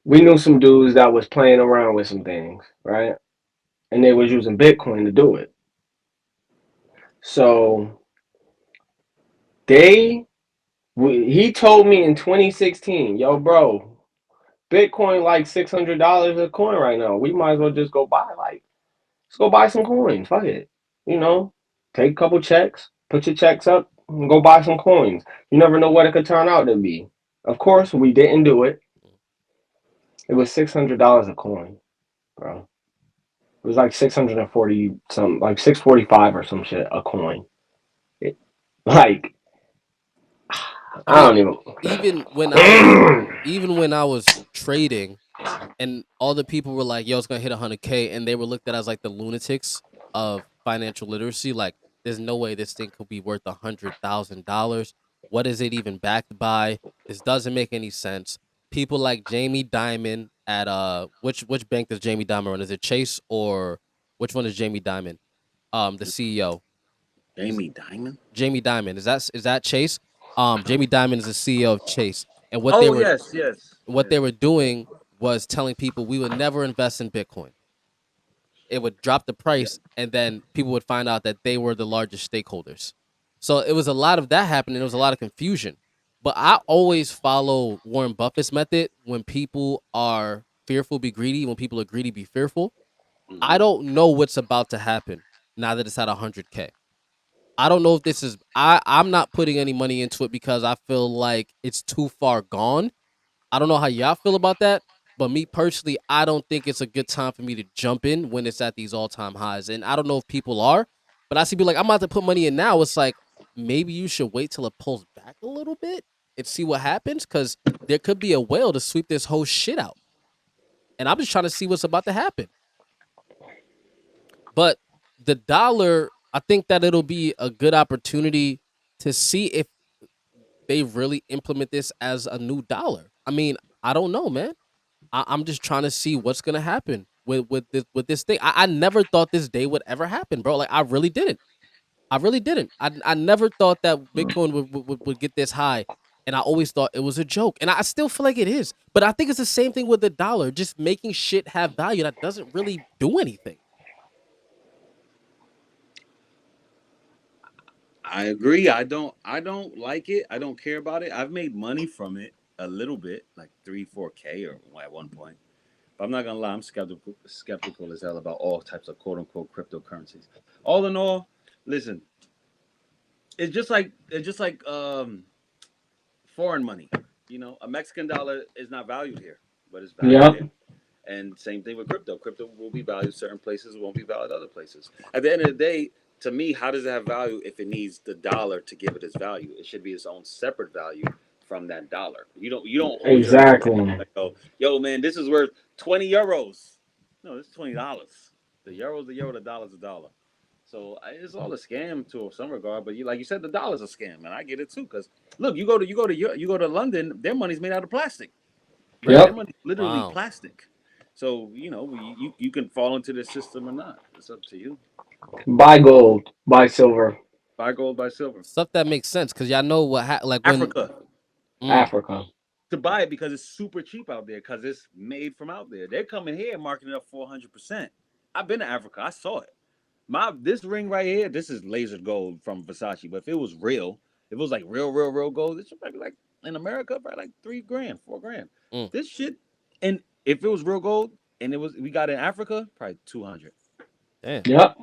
we knew some dudes that was playing around with some things, right? And they was using Bitcoin to do it. So they, he told me in 2016, yo, bro, Bitcoin like $600 a coin right now. We might as well just go buy like, let's go buy some coins. Fuck it, you know, take a couple checks, put your checks up, and go buy some coins. You never know what it could turn out to be. Of course, we didn't do it. It was $600 a coin, bro. It was like 640 some, like 645 or some shit a coin. It, like I I mean, don't even. even when I was even when I was trading, and all the people were like, "Yo, it's gonna hit 100K," and they were looked at as like the lunatics of financial literacy. Like, there's no way this thing could be worth $100,000. What is it even backed by? This doesn't make any sense. People like Jamie Dimon at which bank does Jamie Dimon run? Is it Chase or which one is Jamie Dimon? The CEO. Is Jamie Dimon. Jamie Dimon. Is that Chase? Jamie Dimon is the CEO of Chase, and Oh yes, yes, what yes. they were doing was telling people we would never invest in Bitcoin. It would drop the Yeah. price, and then people would find out that they were the largest stakeholders. So it was a lot of that happening. There was a lot of confusion. But I always follow Warren Buffett's method: when people are fearful, be greedy. When people are greedy, be fearful. I Hmm. don't know what's about to happen now that it's at 100K. I don't know if this is. I'm not putting any money into it because I feel like it's too far gone. I don't know how y'all feel about that, but me personally, I don't think it's a good time for me to jump in when it's at these all time highs. And I don't know if people are, but I see people like, I'm about to put money in now. It's like, maybe you should wait till it pulls back a little bit and see what happens, because there could be a whale to sweep this whole shit out. And I'm just trying to see what's about to happen. But the dollar, I think that it'll be a good opportunity to see if they really implement this as a new dollar. I mean, I don't know, man. I'm just trying to see what's gonna happen with this thing. I never thought this day would ever happen, bro. Like, I really didn't. I really didn't. I never thought that Bitcoin would get this high, and I always thought it was a joke, and I still feel like it is. But I think it's the same thing with the dollar, just making shit have value that doesn't really do anything. I agree. I don't like it. I don't care about it. I've made money from it a little bit, like 3, 4K or at one point. But I'm not gonna lie, I'm skeptical as hell about all types of quote unquote cryptocurrencies. All in all, listen, it's just like foreign money. You know, a Mexican dollar is not valued here, but it's valued Yep. there. And same thing with crypto. Crypto will be valued certain places, won't be valued other places. At the end of the day, to me, how does it have value if it needs the dollar to give it its value? It should be its own separate value from that dollar. You don't hold your money Exactly. like, oh, yo man, this is worth 20 euros. No, it's $20. The euro's the euro, the dollar's a dollar. So it's all a scam to some regard. But like you said, the dollar's a scam, and I get it too. Because look, you go to London, their money's made out of plastic, right? Their Yep. money's literally Wow. plastic. So you can fall into the system or not. It's up to you. Buy gold. Buy silver. Buy gold, buy silver. Stuff that makes sense, because y'all know like when. Africa, Mm, Africa. to buy it because it's super cheap out there because it's made from out there. They're coming here and marking it up 400%. I've been to Africa. I saw it. This ring right here, this is laser gold from Versace. But if it was real, if it was like real gold, this should probably be like in America, probably like 3 grand, 4 grand. mm, This shit, and if it was real gold and it was we got it in Africa, probably 200. damn. Yep.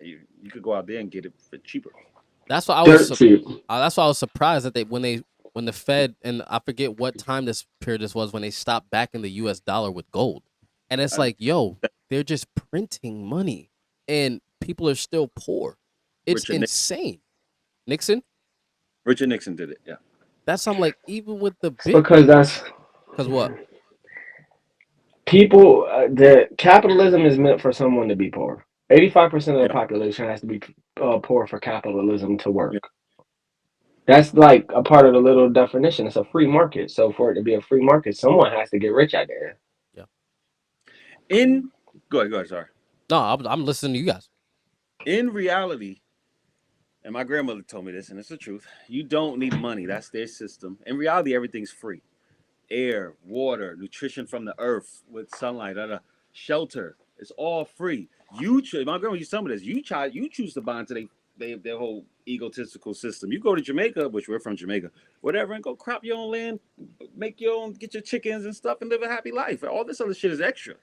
You could go out there and get it for cheaper. That's why I was Dirt cheap. that's why I was surprised that when the Fed, and I forget what time this period this was, when they stopped backing the US dollar with gold. And it's Uh, like, yo, they're just printing money and people are still poor. It's Richard insane. Nixon, Richard Nixon did it. Yeah. that's I'm like, even with the It's because Bitcoin, that's cuz what? people. The capitalism is meant for someone to be poor. 85% of the Yeah. population has to be poor for capitalism to Yeah. work. That's like a part of the little definition. It's a free market. So for it to be a free market, someone has to get rich out there. Yeah. In Go ahead. Sorry. No, I'm listening to you guys. In reality, and my grandmother told me this, and it's the truth. You don't need money. That's their system. In reality, everything's free. air, water, nutrition from the earth with sunlight, shelter. It's all free. You choose. My grandma used some of this. You choose to buy into their whole egotistical system. You go to Jamaica, which we're from Jamaica, whatever, and go crop your own land, make your own, get your chickens and stuff, and live a happy life. All this other shit is extra.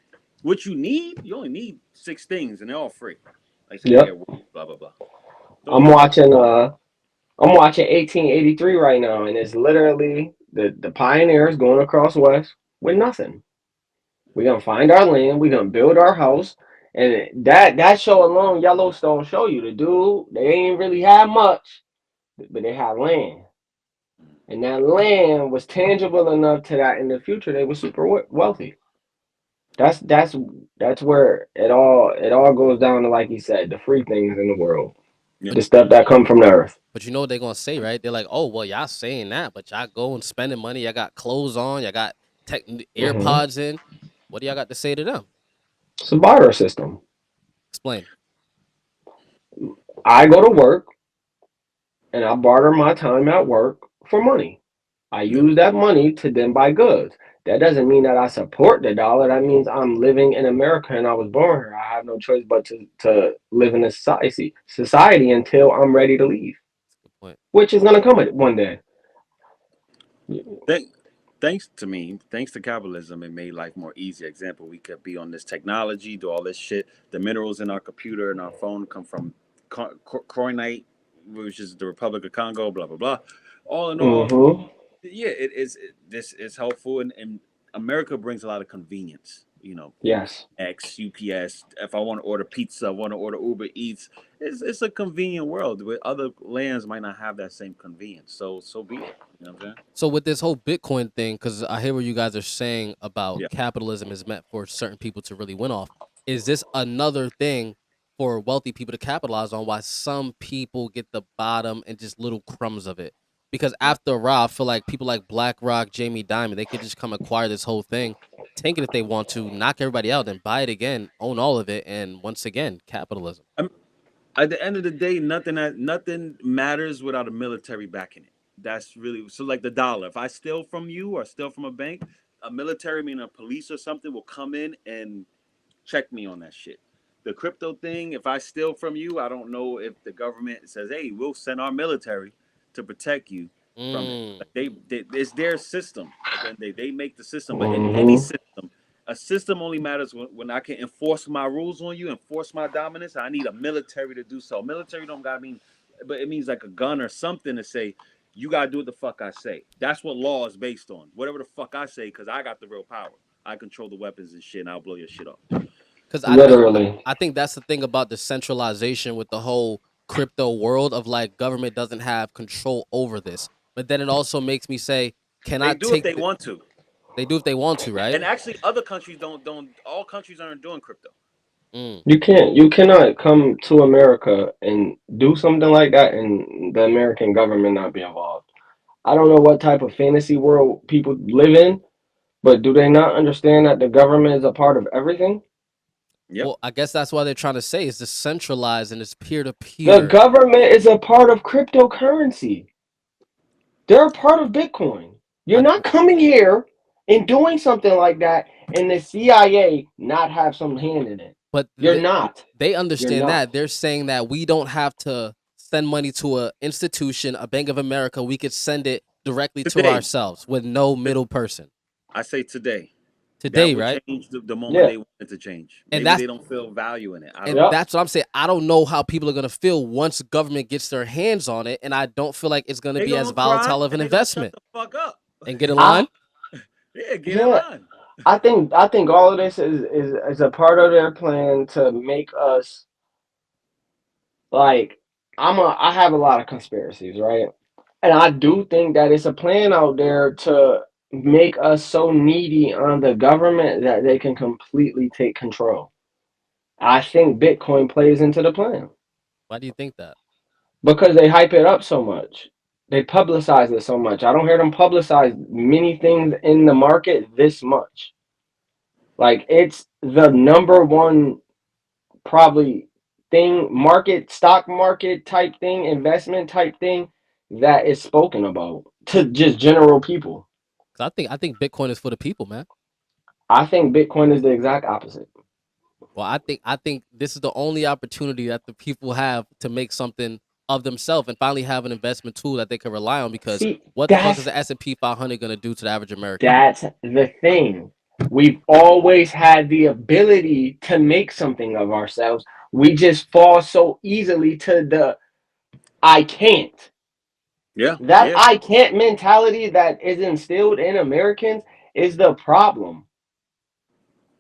What you need, you only need six things, and they're all free. Like say air, Yep. water, blah blah blah. I'm Those are the watching I'm watching 1883 right now, and it's literally the pioneers going across west with nothing. We're gonna find our land, we're gonna build our house, and that show alone, Yellowstone show you the dude, they ain't really had much, but they had land. And that land was tangible enough to that in the future they were super wealthy. That's that's that's where it all goes down to, like you said, the free things in the world, yeah. But the stuff that come from the earth. but you know what they're gonna say, right? They're like, oh well, y'all saying that, but y'all go and spending money. Y'all got clothes on. Y'all got tech Hmm. AirPods in. What do y'all got to say to them? It's a barter system. Explain. I go to work and I barter my time at work for money. I Yep. use that money to then buy goods. That doesn't mean that I support the dollar. That means I'm living in America and I was born here. I have no choice but to live in a society until I'm ready to leave, Good point. which is gonna come one day. Thank, thanks to capitalism, it made life more easy. Example, we could be on this technology, do all this shit. The minerals in our computer and our phone come from coronite, which is the Republic of Congo. Blah blah blah. All in all, Mm-hmm. yeah, this is helpful, and America brings a lot of convenience. Yes. X, UPS. If I want to order pizza, I want to order Uber Eats. It's a convenient world. Where other lands might not have that same convenience. So be it. You know what I'm saying? So with this whole Bitcoin thing, because I hear what you guys are saying about Yeah. capitalism is meant for certain people to really win off. Is this another thing for wealthy people to capitalize on? Why some people get the bottom and just little crumbs of it? Because after a while, I feel like people like BlackRock, Jamie Dimon, they could just come acquire this whole thing, tank it if they want to, knock everybody out, then buy it again, own all of it, and once again, capitalism. I'm, at the end of the day, nothing matters without a military backing it. That's really so. Like the dollar, if I steal from you or steal from a bank, a military, meaning a police or something, will come in and check me on that shit. The crypto thing, if I steal from you, I don't know if the government says, "Hey, we'll send our military to protect you from it." Mm. Like it's their system. At the end of the day, they make the system. But in any Mm-hmm. system, a system only matters when I can enforce my rules on you, enforce my dominance. I need a military to do so. Military don't gotta mean, but it means like a gun or something to say. You gotta do what the fuck I say. That's what law is based on. Whatever the fuck I say, because I got the real power. I control the weapons and shit, and I'll blow your shit up. Because Literally. I think that's the thing about the centralization with the whole crypto world of like government doesn't have control over this. But then it also makes me say, can I They do if take they want to, they do if they want to, right? and actually, other countries don't. Don't all countries aren't doing crypto. Mm. You cannot come to America and do something like that and the American government not be involved. I don't know what type of fantasy world people live in, but do they not understand that the government is a part of everything? Yep. Well, I guess that's why they're trying to say is decentralized and it's peer to The peer. government is a part of cryptocurrency. They're a part of Bitcoin. You're I not coming here and doing something like that and the CIA not have some hand in it. but You're not. they You're understand not. that. They're saying that we don't have to send money to a institution, a Bank of America. We could send it directly to Today, ourselves with no middle person. I say today. That Today, would right? change the moment Yeah. they want it to change. And Maybe that's they don't feel value in it. I don't And know. Yep. that's what I'm saying. I don't know how people are gonna feel once government gets their hands on it, and I don't feel like it's gonna They be as gonna cry volatile of an and they gonna shut investment. the fuck up. And get in I line. Yeah, get in yeah. line. I think all of this is a part of their plan to make us like I have a lot of conspiracies, right? And I do think that it's a plan out there to make us so needy on the government that they can completely take control. I think Bitcoin plays into the plan Why do you think that? because they hype it up so much. They publicize it so much. I don't hear them publicize many things in the market this much. Like it's the number one probably thing, market, stock market type thing, investment type thing that is spoken about to just general people. 'Cause I think Bitcoin is for the people, man. I think Bitcoin is the exact opposite. Well, I think this is the only opportunity that the people have to make something of themselves and finally have an investment tool that they can rely on. Because See, what the fuck is the S&P 500 gonna do to the average American? that's the thing. We've always had the ability to make something of ourselves. We just fall so easily to the I can't. Yeah, That yeah, I can't mentality that is instilled in Americans is the problem.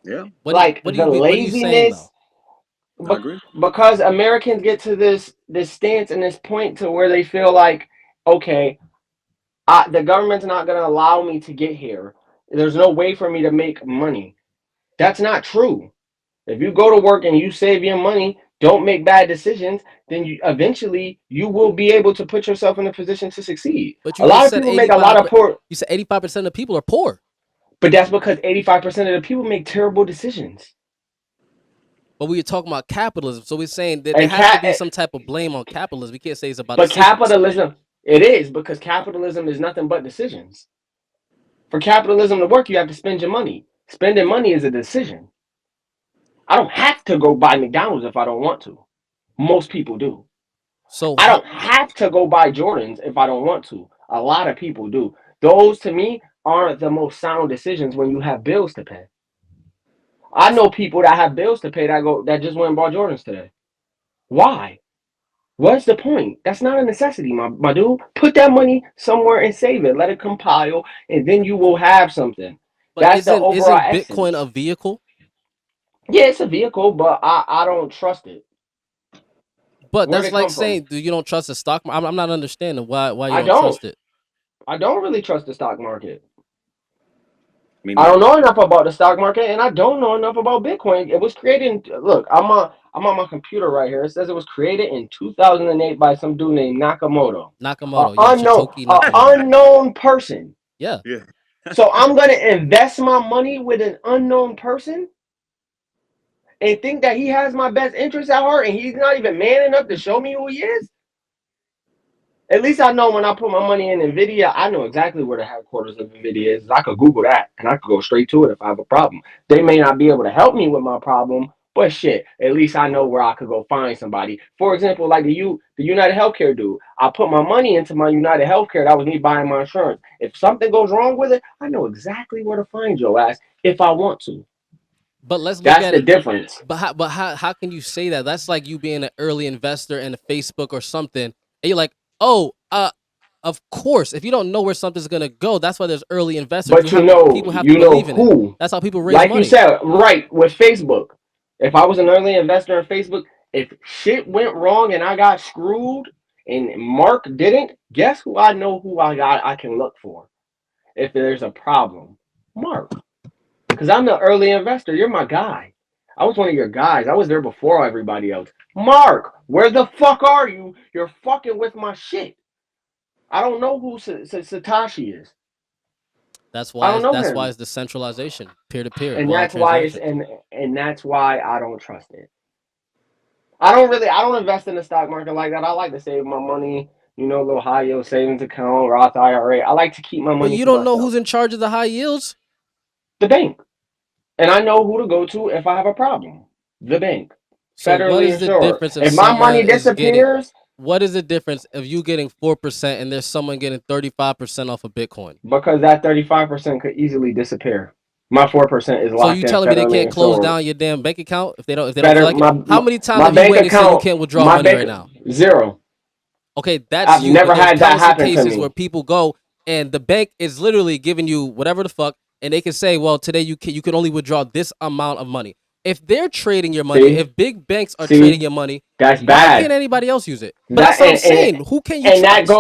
yeah. What do you Like what do the you be, what are you saying laziness, though? I agree. because Americans get to this stance and this point to where they feel like, okay, the government's not going to allow me to get here. There's no way for me to make money. That's not true. If you go to work and you save your money, don't make bad decisions, then you eventually you will be able to put yourself in a position to succeed. But A you lot just of said people make a lot 85. of poor, You said 85% of people are poor. but that's because 85% of the people make terrible decisions. But we were talking about capitalism, so we're saying that there And has to be some type of blame on capitalism. We can't say it's about but decisions. capitalism, it is because capitalism is nothing but decisions. For capitalism to work, you have to spend your money. Spending money is a decision. I don't have to go buy McDonald's if I don't want to. Most people do. So I how? don't have to go buy Jordans if I don't want to. A lot of people do. Those to me aren't the most sound decisions when you have bills to pay. I know people that have bills to pay that just went and bought Jordans today. Why? What's the point? That's not a necessity, my dude. Put that money somewhere and save it. Let it compile, and then you will have something. But That's the isn't overall isn't Bitcoin essence. a vehicle? Yeah, it's a vehicle, but I don't trust it. But Where'd that's it like come from? saying, do you don't trust the stock market? I'm not understanding why you I don't don't. trust it. I don't really trust the stock market. Me I don't neither. know enough about the stock market, and I don't know enough about Bitcoin. It was created. Look, I'm on my computer right here. It says it was created in 2008 by some dude named Nakamoto, Nakamoto, yeah, Satoshi a Nakamoto. unknown person. Yeah, Yeah. So I'm gonna invest my money with an unknown person and think that he has my best interest at heart, and he's not even man enough to show me who he is. At least I know when I put my money in Nvidia, I know exactly where the headquarters of Nvidia is. I could Google that and I could go straight to it if I have a problem. They may not be able to help me with my problem, but shit, at least I know where I could go find somebody. For example, like the United Healthcare dude. I put my money into my United Healthcare. That was me buying my insurance. If something goes wrong with it, I know exactly where to find your ass if I want to. but let's look That's at the it. difference. But how can you say that? That's like you being an early investor in a Facebook or something, and you're like, oh, of course, if you don't know where something's gonna go, that's why there's early investors. But People have to you know believe in it. who. That's how people raise Like you money. said, right, with Facebook. If I was an early investor in Facebook, if shit went wrong and I got screwed and Mark didn't, guess who I know who I can look for if there's a problem? Mark. Because I'm the early investor. You're my guy. I was one of your guys. I was there before everybody else. Mark, where the fuck are you? You're fucking with my shit. I don't know who Satoshi is. That's I why don't it's, know that's why him. it's decentralization, peer to peer, And wire that's why it's transactions. and that's why I don't trust it. I don't invest in the stock market like that. I like to save my money, a little high yield savings account, Roth IRA. I like to keep my But money you to don't know myself. who's in charge of the high yields. The bank. And I know who to go to if I have a problem. The bank. So what Federally is the insured. difference if If my someone money is getting? disappears, What is the difference of you getting 4% and there's someone getting 35% off of Bitcoin? because that 35% could easily disappear. My 4% is So you locked in telling me they federally can't close insured. down your damn bank account if they don't feel Feder like it? my, How my many times my have you bank went and said you account, can't withdraw my money bank right now? zero. Okay, that's I've you. But never there's had that countless of happen to cases where me. people go and the bank is literally giving you whatever the fuck, and they can say, well, today you can only withdraw this amount of money. If they're trading your money, See? if big banks are trading See? your money, That's why can't bad. anybody else use it? But that's That what I'm saying. Who can you and that trust?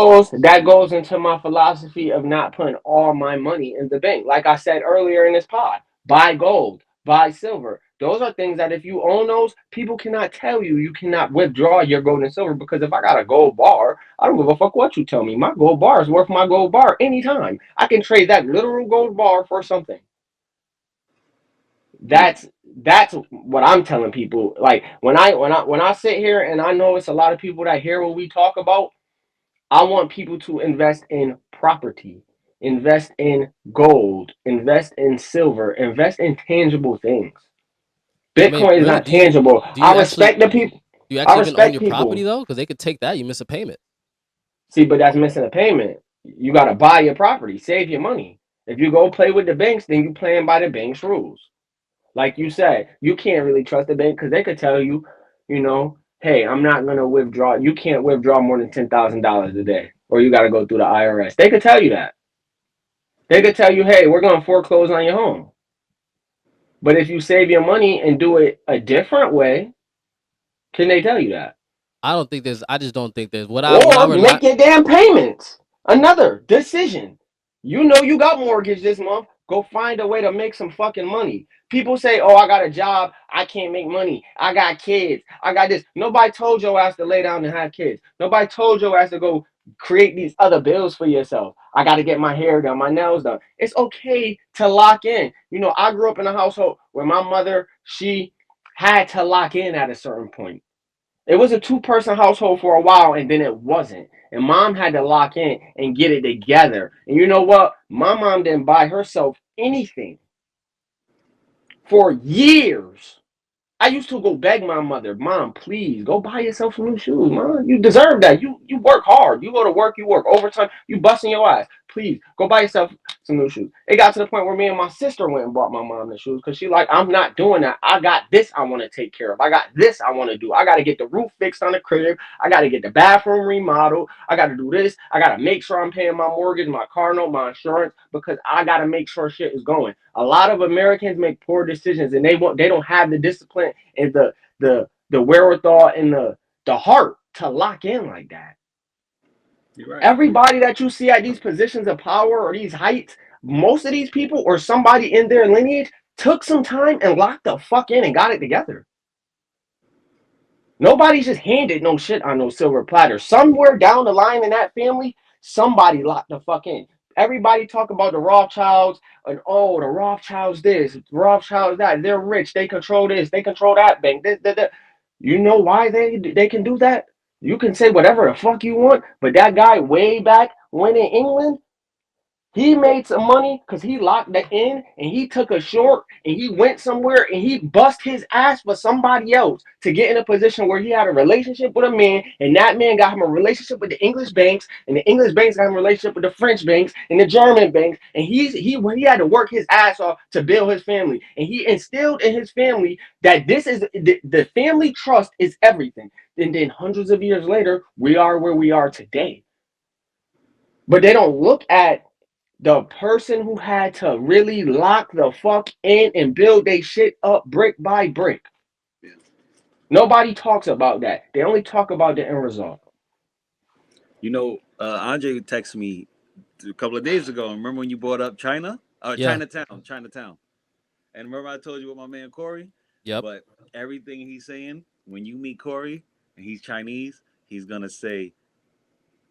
goes into my philosophy of not putting all my money in the bank. Like I said earlier in this pod, buy gold, buy silver. Those are things that if you own those, people cannot tell you cannot withdraw your gold and silver because if I got a gold bar, I don't give a fuck what you tell me. My gold bar is worth my gold bar anytime. I can trade that literal gold bar for something. Hmm. That's what I'm telling people. Like when I sit here and I know it's a lot of people that hear what we talk about, I want people to invest in property. invest in gold, invest in silver, invest in tangible things. I mean, Bitcoin is really, not tangible. do I you actually respect the people. do you I actually even own respect your property people. though? Because they could take that. You miss a payment. See, but that's missing a payment. You got to buy your property, save your money. If you go play with the banks, then you playing by the bank's rules. Like you said, you can't really trust the bank because they could tell you, hey, I'm not gonna withdraw. You can't withdraw more than $10,000 a day, or you got to go through the IRS. They could tell you that. They could tell you, hey, we're gonna foreclose on your home. But if you save your money and do it a different way, can they tell you that? I don't think there's. I just don't think there's. What I Or rely. make your damn payments. Another decision. You know you got mortgage this month. Go find a way to make some fucking money. People say, "Oh, I got a job. I can't make money. I got kids. I got this." Nobody told your ass to lay down and have kids. Nobody told your ass to go create these other bills for yourself. I got to get my hair done, my nails done. It's okay to lock in. I grew up in a household where my mother, she had to lock in at a certain point. It was a two-person household for a while, and then it wasn't. And mom had to lock in and get it together. And you know what? My mom didn't buy herself anything for years. I used to go beg my mother, Mom, please go buy yourself some new shoes, Mom. You deserve that. You work hard. You go to work, you work overtime, you busting your ass. Please go buy yourself some new shoes. It got to the point where me and my sister went and bought my mom the shoes because she like, I'm not doing that. I got this I want to take care of. I got this I want to do. I got to get the roof fixed on the crib. I got to get the bathroom remodeled. I got to do this. I got to make sure I'm paying my mortgage, my car note, my insurance because I got to make sure shit is going. A lot of Americans make poor decisions and they don't have the discipline and the wherewithal and the heart to lock in like that. You're right. Everybody that you see at these positions of power or these heights, most of these people or somebody in their lineage took some time and locked the fuck in and got it together. Nobody's just handed no shit on no silver platter. Somewhere down the line in that family, somebody locked the fuck in. Everybody talk about the Rothschilds and the Rothschilds this, Rothschilds that. They're rich. They control this. They control that bank. This, that, that. You know why they can do that? You can say whatever the fuck you want, but that guy way back when in England, he made some money because he locked that in and he took a short and he went somewhere and he bust his ass for somebody else to get in a position where he had a relationship with a man and that man got him a relationship with the English banks and the English banks got him a relationship with the French banks and the German banks and he had to work his ass off to build his family and he instilled in his family that this is the family trust is everything. And then hundreds of years later, we are where we are today. But they don't look at the person who had to really lock the fuck in and build their shit up brick by brick. Yeah. Nobody talks about that. They only talk about the end result. Andre texted me a couple of days ago. Remember when you brought up China? Yeah. Chinatown. And remember I told you about my man Corey? Yep. But everything he's saying, when you meet Corey and he's Chinese, he's gonna say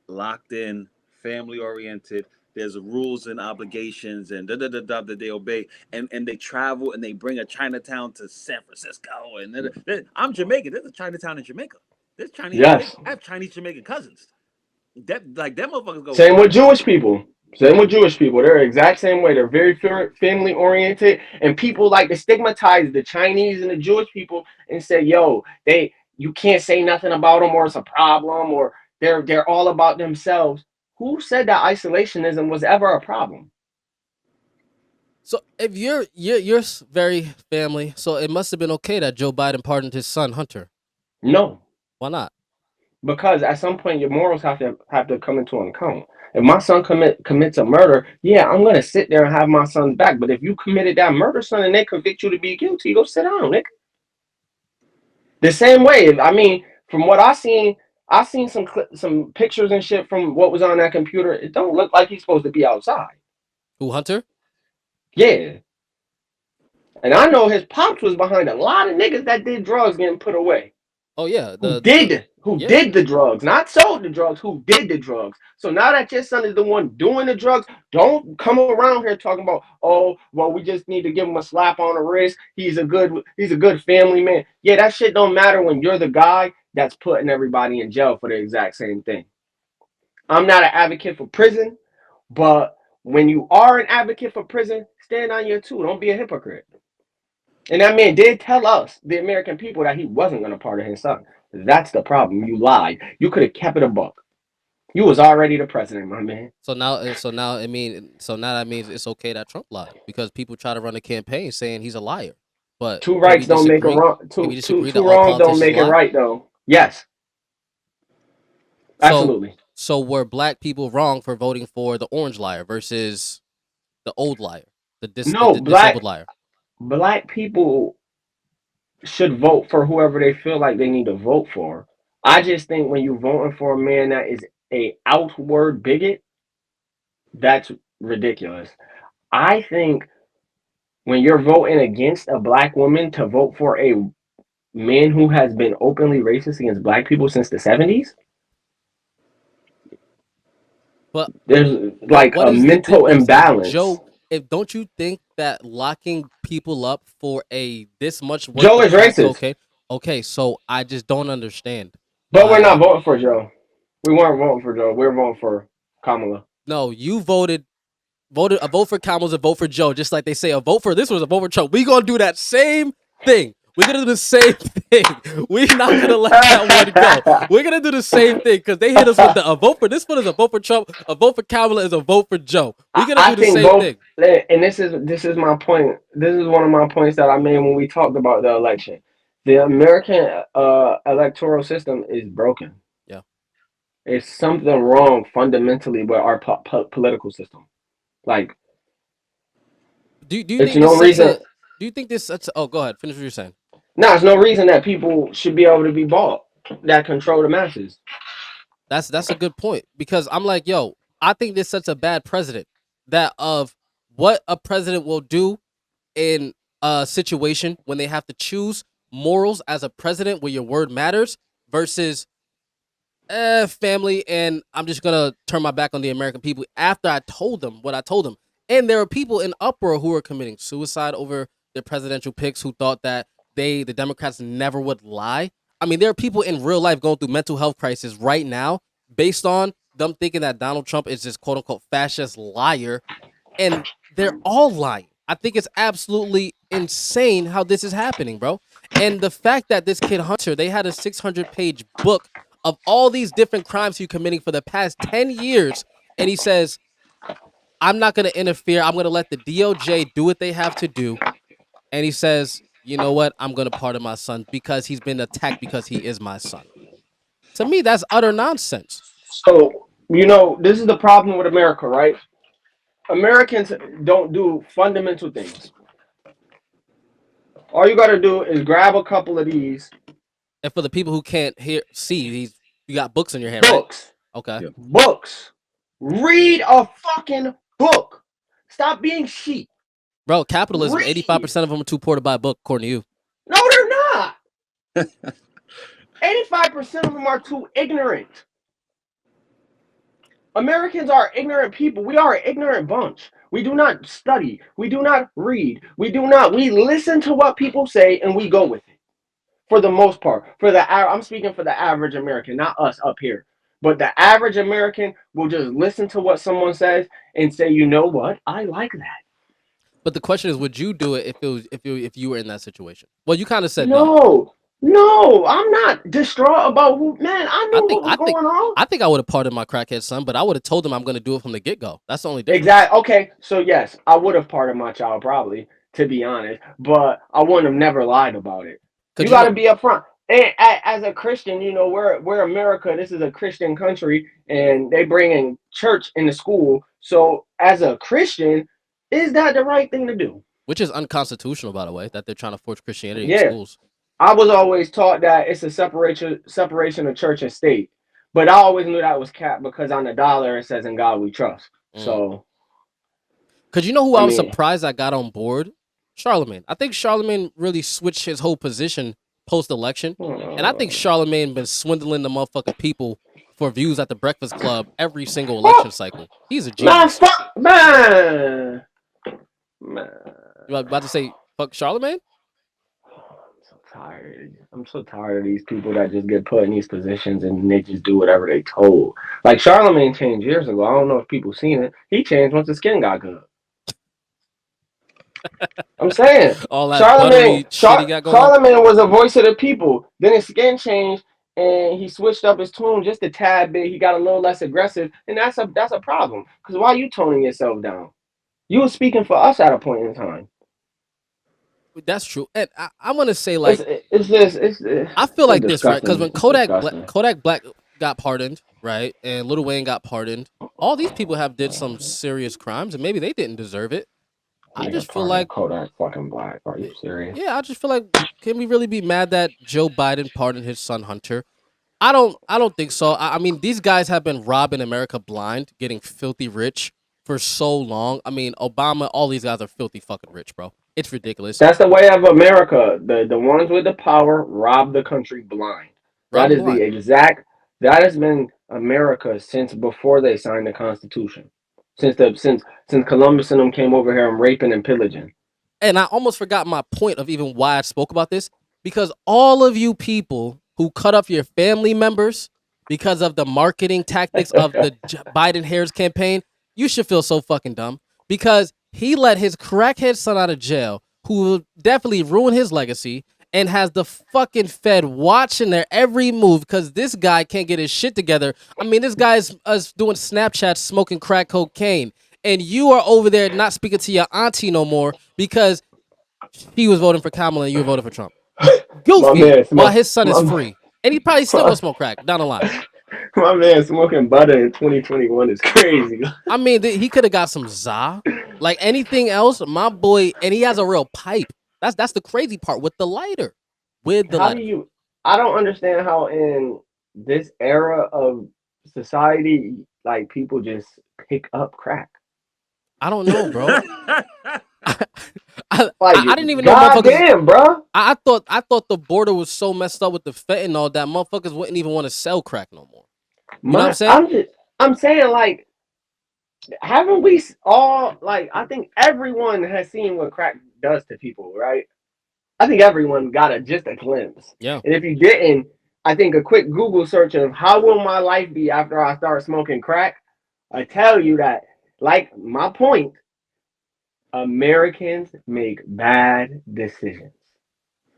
locked in, family oriented. There's rules and obligations and da da da da that they obey, and they travel and they bring a Chinatown to San Francisco. And I'm Jamaican. There's a Chinatown in Jamaica. There's Chinese Jamaican. Yes. I have Chinese Jamaican cousins. That motherfuckers go Same with way back. Jewish people. Same with Jewish people. They're the exact same way. They're very family oriented, and people like to stigmatize the Chinese and the Jewish people and say, "Yo, you can't say nothing about them, or it's a problem, or they're all about themselves." Who said that isolationism was ever a problem? So if you're very family, so it must have been okay that Joe Biden pardoned his son Hunter. No, Why not? because at some point your morals have to come into an account. If my son commits a murder, yeah, I'm gonna sit there and have my son's back. But if you committed that murder, son, and they convict you to be guilty, go sit down, nigga. The same way, I mean, from what I seen some pictures and shit from what was on that computer. It don't look like he's supposed to be outside. Who Hunter? Yeah, and I know his pops was behind a lot of niggas that did drugs getting put away. Oh yeah, who the did who yeah. did the drugs, not sold the drugs, who did the drugs. So now that your son is the one doing the drugs, don't come around here talking about, oh, well, we just need to give him a slap on the wrist. He's a good family man. Yeah, that shit don't matter when you're the guy that's putting everybody in jail for the exact same thing. I'm not an advocate for prison, but when you are an advocate for prison, stand on your two. Don't be a hypocrite. And that man did tell us, the American people, that he wasn't going to pardon his son. That's the problem. You lied. You could have kept it a buck. You was already the president, my man. So now that means it's okay that Trump lied because people try to run a campaign saying he's a liar. But Two can we rights don't make a disagree? wrong. Can we disagree that Two all wrongs don't politicians make it lie? right, though. Yes, So absolutely. so were black people wrong for voting for the orange liar versus the old liar, No, the disabled liar? black people should vote for whoever they feel like they need to vote for. I just think when you're voting for a man that is a outward bigot, that's ridiculous. I think when you're voting against a black woman to vote for a man who has been openly racist against black people since the 70s, But there's but like what a is the mental difference if imbalance. Joe? If don't you think that locking people up for a this much worth Joe of is crack racist, cocaine? Okay, so I just don't understand but we're not why. voting for Joe. We weren't voting for Joe. We're voting for Kamala. No, you voted a vote for Kamala's a vote for Joe, just like they say a vote for this was a vote for Trump. We gonna do that same thing. We're gonna do the same thing. We're not gonna let that one go. We're gonna do the same thing because they hit us with the a vote for this one is a vote for Trump, a vote for Kamala is a vote for Joe. We're gonna I do the think same both, thing. and this is my point. This is one of my points that I made when we talked about the election. The American electoral system is broken. Yeah. There's something wrong fundamentally with our political system. Like, Do you it's think this no sets reason. a? Do you think this sets? Oh, go ahead. Finish what you're saying. No, it's no reason that people should be able to be bought that control the masses. That's a good point because I'm like, yo, I think this sets a bad precedent that of what a president will do in a situation when they have to choose morals as a president where your word matters versus family, and I'm just gonna turn my back on the American people after I told them what I told them. And there are people in uproar who are committing suicide over their presidential picks who thought that the Democrats never would lie. I mean, there are people in real life going through mental health crisis right now based on them thinking that Donald Trump is this quote unquote fascist liar, and they're all lying. I think it's absolutely insane how this is happening, bro. And the fact that this kid Hunter, they had a 600-page book of all these different crimes he's committing for the past 10 years, and he says, "I'm not going to interfere. I'm going to let the DOJ do what they have to do." And he says, "You know what? I'm going to pardon my son because he's been attacked because he is my son." To me, that's utter nonsense. So, this is the problem with America, right? Americans don't do fundamental things. All you got to do is grab a couple of these And for the people who can't see, you got books in your hand, right? books. Okay. Yeah. Books. Read a fucking book. Stop being sheep. Bro, capitalism, Read. 85% of them are too poor to buy a book, according to you. No, they're not. 85% of them are too ignorant. Americans are ignorant people. We are an ignorant bunch. We do not study. We do not read. We listen to what people say and we go with it. For the most part, I'm speaking for the average American, not us up here. But the average American will just listen to what someone says and say, you know what? I like that. But the question is, would you do it if you were in that situation? Well, you kind of said no. No, no, I'm not distraught about who. Man, I I knew think what was I think going on. I think I would have pardoned my crackhead son, but I would have told him I'm going to do it from the get go. That's the only difference. Exactly. Okay, so yes, I would have pardoned my child probably, to be honest, but I wouldn't have never lied about it. You Cause you got know, to be upfront. And as a Christian, we're America. This is a Christian country, and they bring in church in the school. So as a Christian, is that the right thing to do? which is unconstitutional, by the way, that they're trying to force Christianity in Yeah, schools. I was always taught that it's a separation of church and state, but I always knew that was capped because on the dollar it says "In God We Trust." Mm. So Cause you know who I I was mean, surprised I got on board? Charlemagne. I think Charlemagne really switched his whole position post election, and I think Charlemagne been swindling the motherfucking people for views at the Breakfast Club every single election cycle. He's a man, genius. fuck, man, man. You about to say fuck Charlemagne? tired. I'm so tired of these people that just get put in these positions and they just do whatever they told. Like Charlemagne changed years ago. I don't know if people seen it. He changed once his skin got good. I'm saying All that Charlemagne, buttery shit he got going on. Charlemagne was a voice of the people. Then his skin changed and he switched up his tone just a tad bit. He got a little less aggressive, and that's a problem. Because why are you toning yourself down? You were speaking for us at a point in time. That's true. And I want to say It's like it's just it's I feel it's like this, right? Because disgusting. when It's disgusting. Kodak Black got pardoned, right, and Lil Wayne got pardoned, all these people have did some serious crimes, and maybe they didn't deserve it. I Nigga, just feel pardon like, Kodak fucking Black. Are you serious? yeah, I just feel like, can we really be mad that Joe Biden pardoned his son Hunter? I don't think so. I mean, these guys have been robbing America blind, getting filthy rich for so long. I mean, Obama, all these guys are filthy fucking rich, bro. It's ridiculous. That's the way of America. The ones with the power rob the country blind. Rob That them is the blind. exact. That has been America since before they signed the Constitution. Since Columbus and them came over here and raping and pillaging. And I almost forgot my point of even why I spoke about this, because all of you people who cut off your family members because of the marketing tactics of the Biden Harris campaign, you should feel so fucking dumb, because he let his crackhead son out of jail, who will definitely ruin his legacy, and has the fucking Fed watching their every move because this guy can't get his shit together. I mean, this guy's doing Snapchat smoking crack cocaine, and you are over there not speaking to your auntie no more because she was voting for Kamala and you were voting for Trump. My Goofy, man while smoke. his son is free. And he probably still gonna My, smoke crack down the line. my man smoking butter in 2021 is crazy. I mean, he could have got some za. Like anything else, my boy, and he has a real pipe. That's the crazy part with the lighter. With the How do lighter. you? I don't understand how in this era of society, like people just pick up crack. I don't know, bro. I, Like, I didn't even know motherfuckers. goddamn, bro. I thought the border was so messed up with the fentanyl that motherfuckers wouldn't even want to sell crack no more. You know what I'm saying? I'm saying like, haven't we all like? I think everyone has seen what crack does to people, right? I think everyone got just a glimpse, Yeah. and if you didn't, I think a quick Google search of how will my life be after I start smoking crack, I tell you that, like my point, Americans make bad decisions.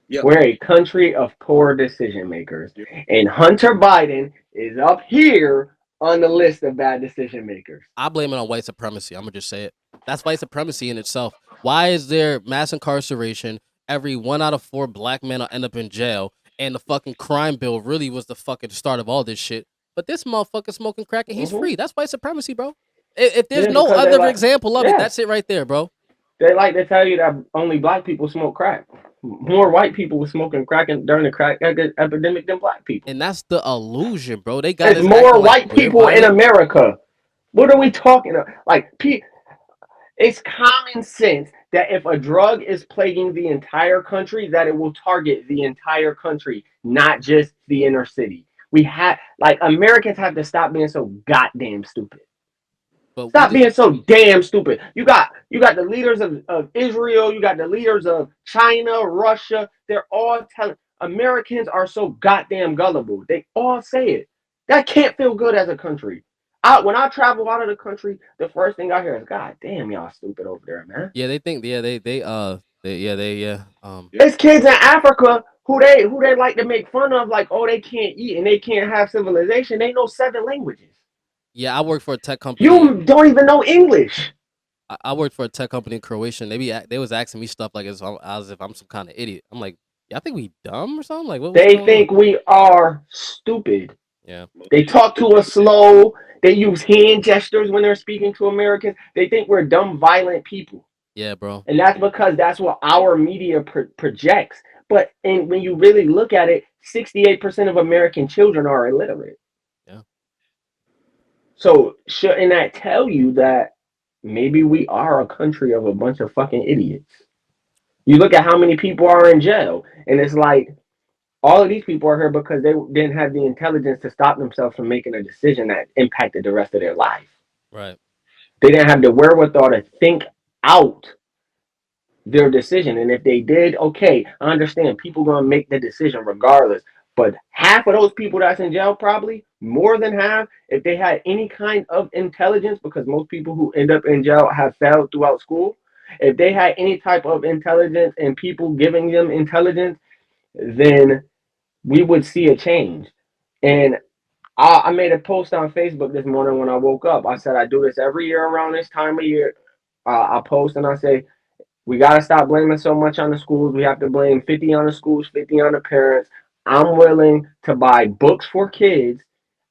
Yep. We're a country of poor decision makers. And Hunter Biden is up here on the list of bad decision makers. I blame it on white supremacy. I'm gonna just say it. That's white supremacy in itself. Why is there mass incarceration? Every 1 out of 4 black men will end up in jail, and the fucking crime bill really was the fucking start of all this shit. But this motherfucker smoking crack and he's free. That's white supremacy, bro. If there's Yeah, no because they other like, example of it, yeah, that's it right there, bro. they like to tell you that only black people smoke crack. More white people were smoking crack during the crack epidemic than black people. And that's the illusion, bro. They got There's us more acting like white we're people in violent. America. What are we talking about? Like, it's common sense that if a drug is plaguing the entire country, that it will target the entire country, not just the inner city. We have like Americans have to stop being so goddamn stupid. But we Stop just being so damn stupid. You got the leaders of Israel, you got the leaders of China, Russia. They're all telling Americans are so goddamn gullible. They all say it. That can't feel good as a country. When I travel out of the country, the first thing I hear is, "God damn, y'all stupid over there, man." yeah, they think Yep. It's kids in Africa who they like to make fun of, like, oh, they can't eat and they can't have civilization. They know 7 languages. yeah. I work for a tech company. You don't even know English. I worked for a tech company in Croatia, and they was asking me stuff like as if I'm some kind of idiot. I'm like, yeah, I think we dumb or something. Like, what's They going on? think we are stupid. Yeah, They talk to us slow. They use hand gestures when they're speaking to Americans. They think we're dumb, violent people. yeah, bro. And that's because that's what our media projects. When you really look at it, 68% of American children are illiterate. Yeah, So shouldn't that tell you that maybe we are a country of a bunch of fucking idiots? You look at how many people are in jail, and it's like all of these people are here because they didn't have the intelligence to stop themselves from making a decision that impacted the rest of their life. right. They didn't have the wherewithal to think out their decision. And if they did, okay, I understand people gonna make the decision regardless. But half of those people that's in jail, probably more than half, if they had any kind of intelligence, because most people who end up in jail have failed throughout school, if they had any type of intelligence and people giving them intelligence, then we would see a change. And I made a post on Facebook this morning when I woke up. I said I do this every year around this time of year. I post and I say we got to stop blaming so much on the schools. We have to blame 50 on the schools, 50 on the parents. I'm willing to buy books for kids.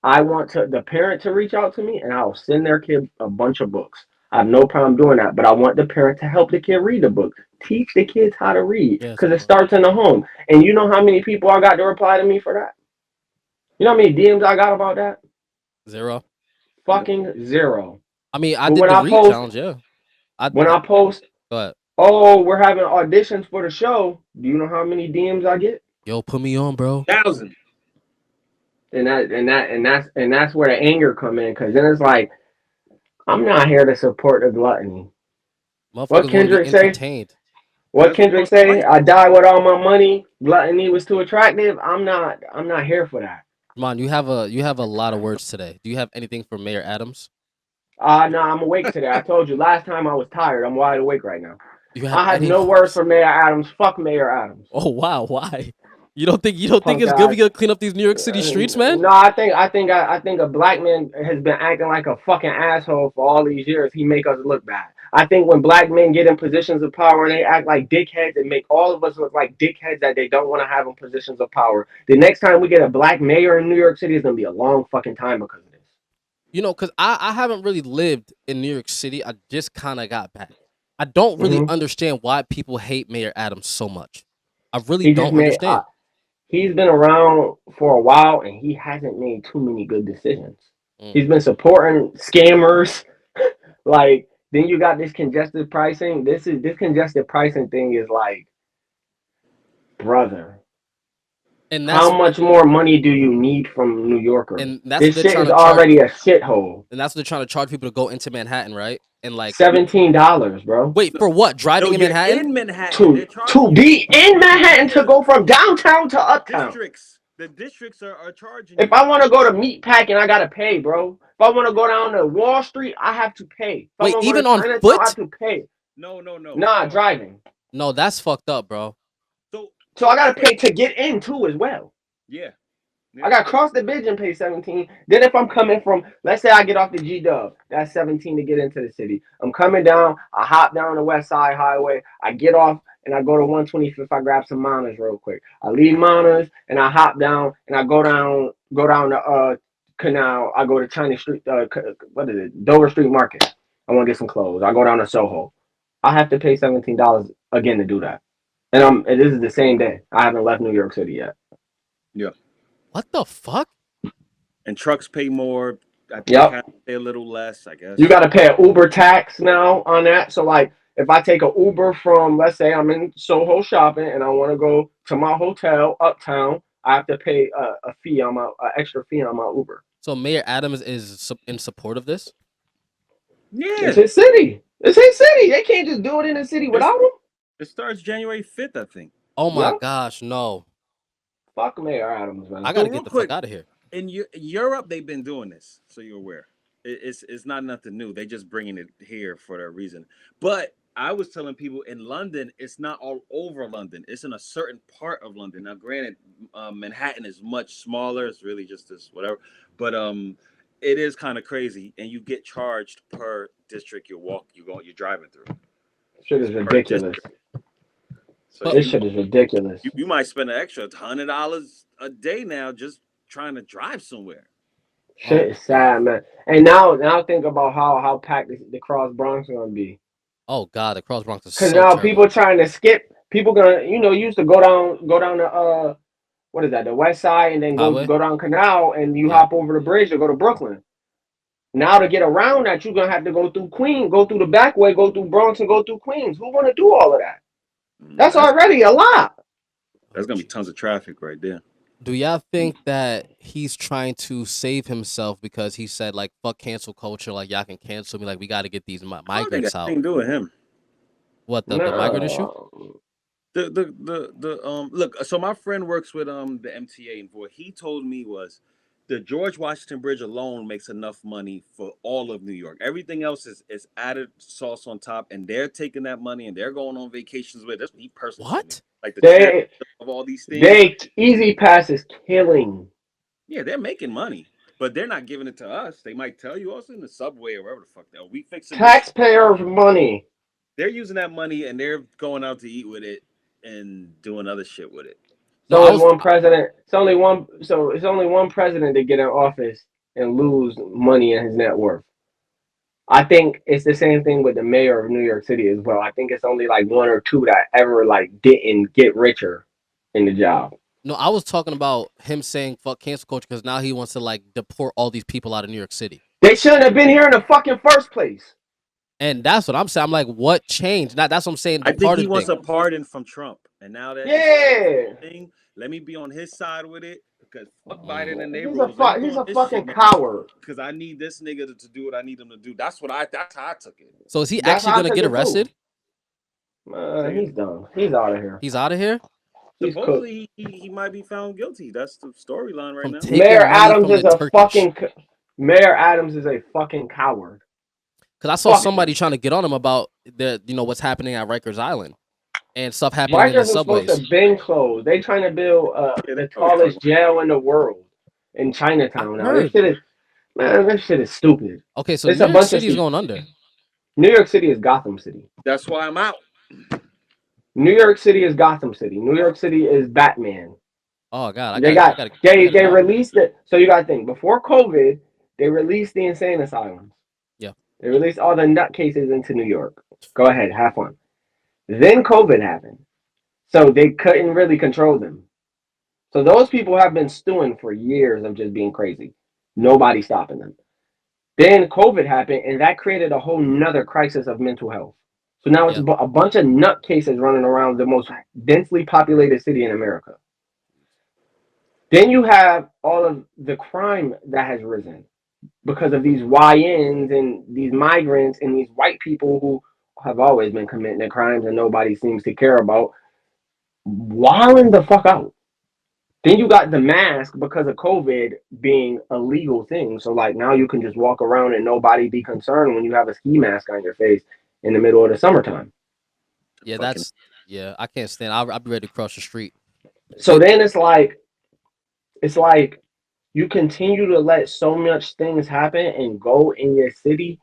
I want the parent to reach out to me and I'll send their kid a bunch of books. I have no problem doing that, but I want the parent to help the kid read the book. Teach the kids how to read Yes, because it bro. starts in the home. And you know how many people I got to reply to me for that? You know how many DMs I got about that? 0. Fucking zero. I mean, I But did when the I read post, challenge. Yeah. I when I post, Go ahead. oh, we're having auditions for the show. Do you know how many DMs I get? Yo, put me on, bro. 1,000. And that's where the anger come in, because then it's like I'm not here to support the gluttony. What Motherfuckers want to be Kendrick say? entertained. What That's what Kendrick costs the say? money. I die with all my money. Gluttony was too attractive. I'm not. I'm not here for that. Come on, you have a lot of words today. Do you have anything for Mayor Adams? No, I'm awake today. I told you last time I was tired. I'm wide awake right now. Do you have I have any no words for Mayor Adams. Fuck Mayor Adams. Oh wow, why? You don't think Punk it's good we ass. gonna clean up these New York City streets, man? No, I think a black man has been acting like a fucking asshole for all these years. He make us look bad. I think when black men get in positions of power and they act like dickheads and make all of us look like dickheads that they don't want to have in positions of power, the next time we get a black mayor in New York City is gonna be a long fucking time because of this. Because I haven't really lived in New York City. I just kind of got back. I don't really hmm understand why people hate Mayor Adams so much. I really He just don't made. understand. He's been around for a while and he hasn't made too many good decisions. Mm. He's been supporting scammers. Like then you got this congested pricing. This congested pricing thing is like, brother, And how much more money do you need from New Yorkers? that's what This they're shit trying is to charge. already a shithole. And that's what they're trying to charge people to go into Manhattan, right? And like, $17, bro. wait for what? No, Driving in you're Manhattan? in Manhattan. To They're charging to you be in Manhattan to near go from downtown to uptown. districts. The districts are charging If you. I want to go to Meatpacking, I gotta pay, bro. If I want to go down to Wall Street, I have to pay. If I Wait, want to go even to on Chinatown, I have foot? to pay. No, no, no. Nah, Hold on. driving. No, that's fucked up, bro. So So I gotta okay, pay to get in too as well. yeah, I yeah. got to cross the bridge and pay 17. Then if I'm coming from, let's say I get off the G Dub, that's 17 to get into the city. I'm coming down, I hop down the West Side Highway, I get off and I go to 125th. I grab some Monas real quick. I leave Monas and I hop down and I go down the Canal. I go to China Street. What is it? Dover Street Market. I want to get some clothes. I go down to Soho. I have to pay $17 again to do that. And this is the same day. I haven't left New York City yet. Yeah. What the fuck? And trucks pay more. I think Yep. cats pay a little less, I guess. You got to pay an Uber tax now on that. So like, if I take an Uber from, let's say I'm in Soho shopping and I want to go to my hotel uptown, I have to pay a fee on my extra fee on my Uber. So Mayor Adams is in support of this? It's Yeah. his city. It's his city. They can't just do it in the city It's, without him. it starts January 5th, I think. Oh my Yep. gosh, no! Fuck Mayor Adams, I man. gotta So get real the fuck quick, out of here. in Europe, they've been doing this, so you're aware. It's not nothing new. They just bringing it here for that reason. But I was telling people in London, it's not all over London. It's in a certain part of London. Now, granted, Manhattan is much smaller. It's really just this whatever. But it is kind of crazy, and you get charged per district you're driving through. Shit It's is per ridiculous. district. So But This shit is ridiculous. you might spend an extra $100 a day now just trying to drive somewhere. oh Shit my is god, sad, man. And now think about how packed the Cross Bronx is gonna be. oh god, the Cross Bronx is Cause so now terrible. people trying to skip. People gonna, used to go down to what is that, the West Side, and then go Highway, go down Canal, and you yeah. hop over the bridge to go to Brooklyn. Now to get around that, you're gonna have to go through Queens, go through the back way, go through Bronx, and go through Queens. Who wanna do all of that? Mm, That's That's already a lot. Oh, that's gonna be jeez. tons of traffic right there. Do y'all think that he's trying to save himself because he said like fuck cancel culture, like y'all can cancel me, like we got to get these I don't think migrants that's out? anything to do with him. What the migrant issue? No. The look. So my friend works with the MTA, and what he told me was the George Washington Bridge alone makes enough money for all of New York. Everything else is added sauce on top, and they're taking that money and they're going on vacations with it. That's what he personally told me. What? Like the chair They of all these things. they Easy Pass is killing. Yeah, they're making money, but they're not giving it to us. They might tell you also in the subway or wherever the fuck they are. We fixing this. Taxpayer money. They're using that money and they're going out to eat with it and doing other shit with it. No, So I is was. one president. It's only one. So it's only one president to get in office and lose money in his net worth. I think it's the same thing with the mayor of New York City as well. I think it's only like one or two that ever like didn't get richer in the job. No, I was talking about him saying fuck cancel culture because now he wants to like deport all these people out of New York City. They shouldn't have been here in the fucking first place. And that's what I'm saying. I'm like, what changed? Now that's what I'm saying. I The think he pardon wants thing. a pardon from Trump, and now that Yeah, it's thing, let me be on his side with it because fuck Biden Mm. and their he's a rules. Let me go he's on a this fucking shit, man, coward. because I need this nigga to do what I need him to do. That's how I took it. So is he That's actually how I gonna took get it too. arrested? He's done. He's out of here. He's out of here He's cooked. Supposedly he might be found guilty. That's the storyline right from now. Mayor taking money Adams from the is a Turkish. fucking. Mayor Adams is a fucking coward. Because I saw Fuck somebody him. trying to get on him about the what's happening at Rikers Island and stuff happening in the Rikers was supposed subways. to been closed. They trying to build Yeah, the they always talk tallest about. jail in the world in I Chinatown. Now this heard. shit is man. This shit is stupid. Okay, so It's New a York bunch of City is shit. going under. New York City is Gotham City. That's why I'm out. New York City is Gotham City. New Fuck. York City is Batman. Oh God, They I got gotta get they him out. released it. So you got to think before COVID, they released the insane asylums. Yeah, They released all the nutcases into New York. Go ahead, have fun. Then COVID happened, so they couldn't really control them. So those people have been stewing for years of just being crazy. Nobody stopping them. Then COVID happened, and that created a whole nother crisis of mental health. So now it's yeah, a bunch of nutcases running around the most densely populated city in America. Then you have all of the crime that has risen because of these YNs and these migrants and these white people who have always been committing the crimes and nobody seems to care about wilding the fuck out. Then you got the mask because of COVID being a legal thing. So like now you can just walk around and nobody be concerned when you have a ski mask on your face in the middle of the summertime. yeah. Fucking Yeah. I can't stand. I'll be ready to cross the street. So then it's like you continue to let so much things happen and go in your city,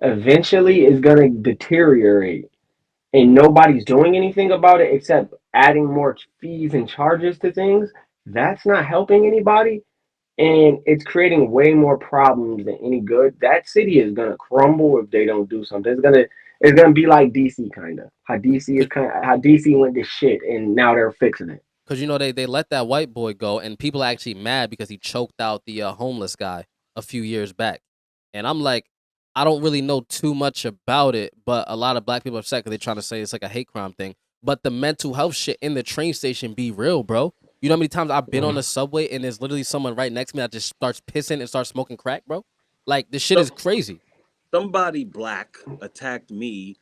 eventually it's gonna deteriorate. And nobody's doing anything about it except adding more fees and charges to things. That's not helping anybody. And it's creating way more problems than any good. That city is gonna crumble if they don't do something. It's gonna be like DC kind of how DC went to shit and now they're fixing it. Because they let that white boy go, and people are actually mad because he choked out the homeless guy a few years back. And I'm like, I don't really know too much about it, but a lot of black people are upset because they're trying to say it's like a hate crime thing. But the mental health shit in the train station be real, bro. You know how many times I've been on the subway and there's literally someone right next to me that just starts pissing and starts smoking crack, bro? Like, this shit is some, crazy. somebody black attacked me